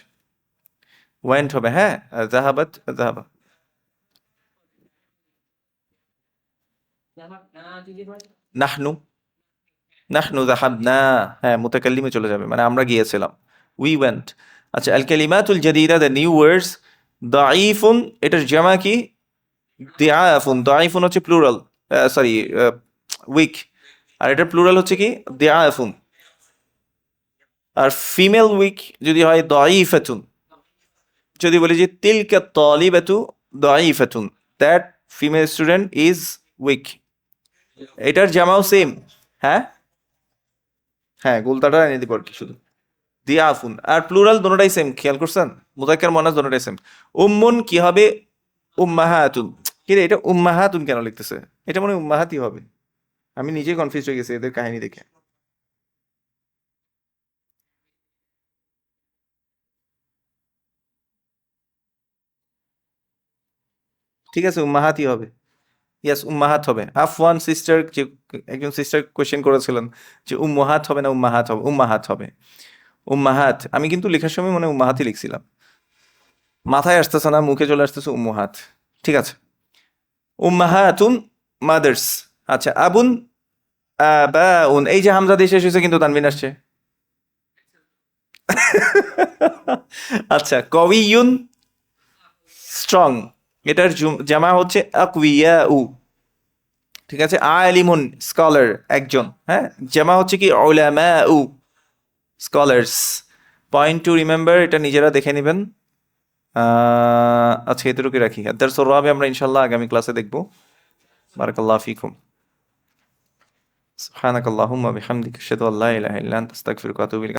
ওয়েন্ট হবে। হ্যাঁ, আর যাহাবাত যাহাবা। নাহনু, নাহনু যাহাবনা, হ্যাঁ মুতাকাল্লিমে চলে যাবে, মানে আমরা গিয়েছিলাম, উই ওয়েন্ট। আচ্ছা, আল কালিমাতুল জাদিদা, দ্য নিউ ওয়ার্ডস। দাঈফুন, এটার জামা কি দিআফুন, দাঈফুন হচ্ছে প্লুরাল, সরি উইক, আর এটার প্লুরাল হচ্ছে কি দিআফুন। আর ফিমেল উইক যদি হয় দাঈফাতুন। যদি বলি যে তিলকা তালিবাতু দাঈফাতুন, that female student is weak, এটার জামাও সেম। হ্যাঁ, হ্যাঁ গোলতাটা এনে দিব আর কি, শুধু দিয়াফুন। আর প্লুরাল দোনোটাই সেম, খেয়াল করছেন? মুযাক্কার মুয়ান্নাস দোনোটাই সেম। উম্মুন কি হবে উম্মাহাতুন, কি রে এটা উম্মাহাতুন কেন লিখতেছে? এটা মনে হয় উম্মাহাতি হবে। আমি নিজেই কনফিউজ হয়ে গেছি এদের কাহিনী দেখে। ঠিক আছে, উম্মাহাতি হবে। ইয়াস, উম্মাহাত হবে। আফওয়ান সিস্টার, যে একজন সিস্টার কোয়েশ্চেন করেছিলেন যে উম্মাহাত হবে না উম্মাহাত হবে, উম্মাহাত হবে। উম্মাহাত, আমি কিন্তু লেখার সময় মনে হয় উম্মাহাতই লিখছিলাম, মাথায় আসতেছে না, মুখে চলে আসতেছে উম্মাহাত। ঠিক আছে, উম্মাহাতুন মাদার্স। আচ্ছা, আবুন আবাউন, এই যে হামজা দিয়ে শেষ হয়েছে কিন্তু তানবিন আসছে। আচ্ছা, কওয়িয়ুন স্ট্রং, এটার জামা হচ্ছে আকওয়িয়াউ। ঠিক আছে, আলিমুন স্কলার একজন, হ্যাঁ, জামা হচ্ছে কি উলামাউ, স্কলার্স। পয়েন্ট টু রিমেম্বার, এটা নিজেরা দেখে নেবেন। আচ্ছা, এতটুকু রাখি। দারস রাবি আমরা ইনশাল্লাহ আগামী ক্লাসে দেখবো। বারাকাল্লাহু ফিকুম। সুবহানাকাল্লাহুম্মা বিহামদিকা আশহাদু আল্লা ইলাহা ইল্লা আনতা আস্তাগফিরুকা ওয়া আতুবু ইলাইক।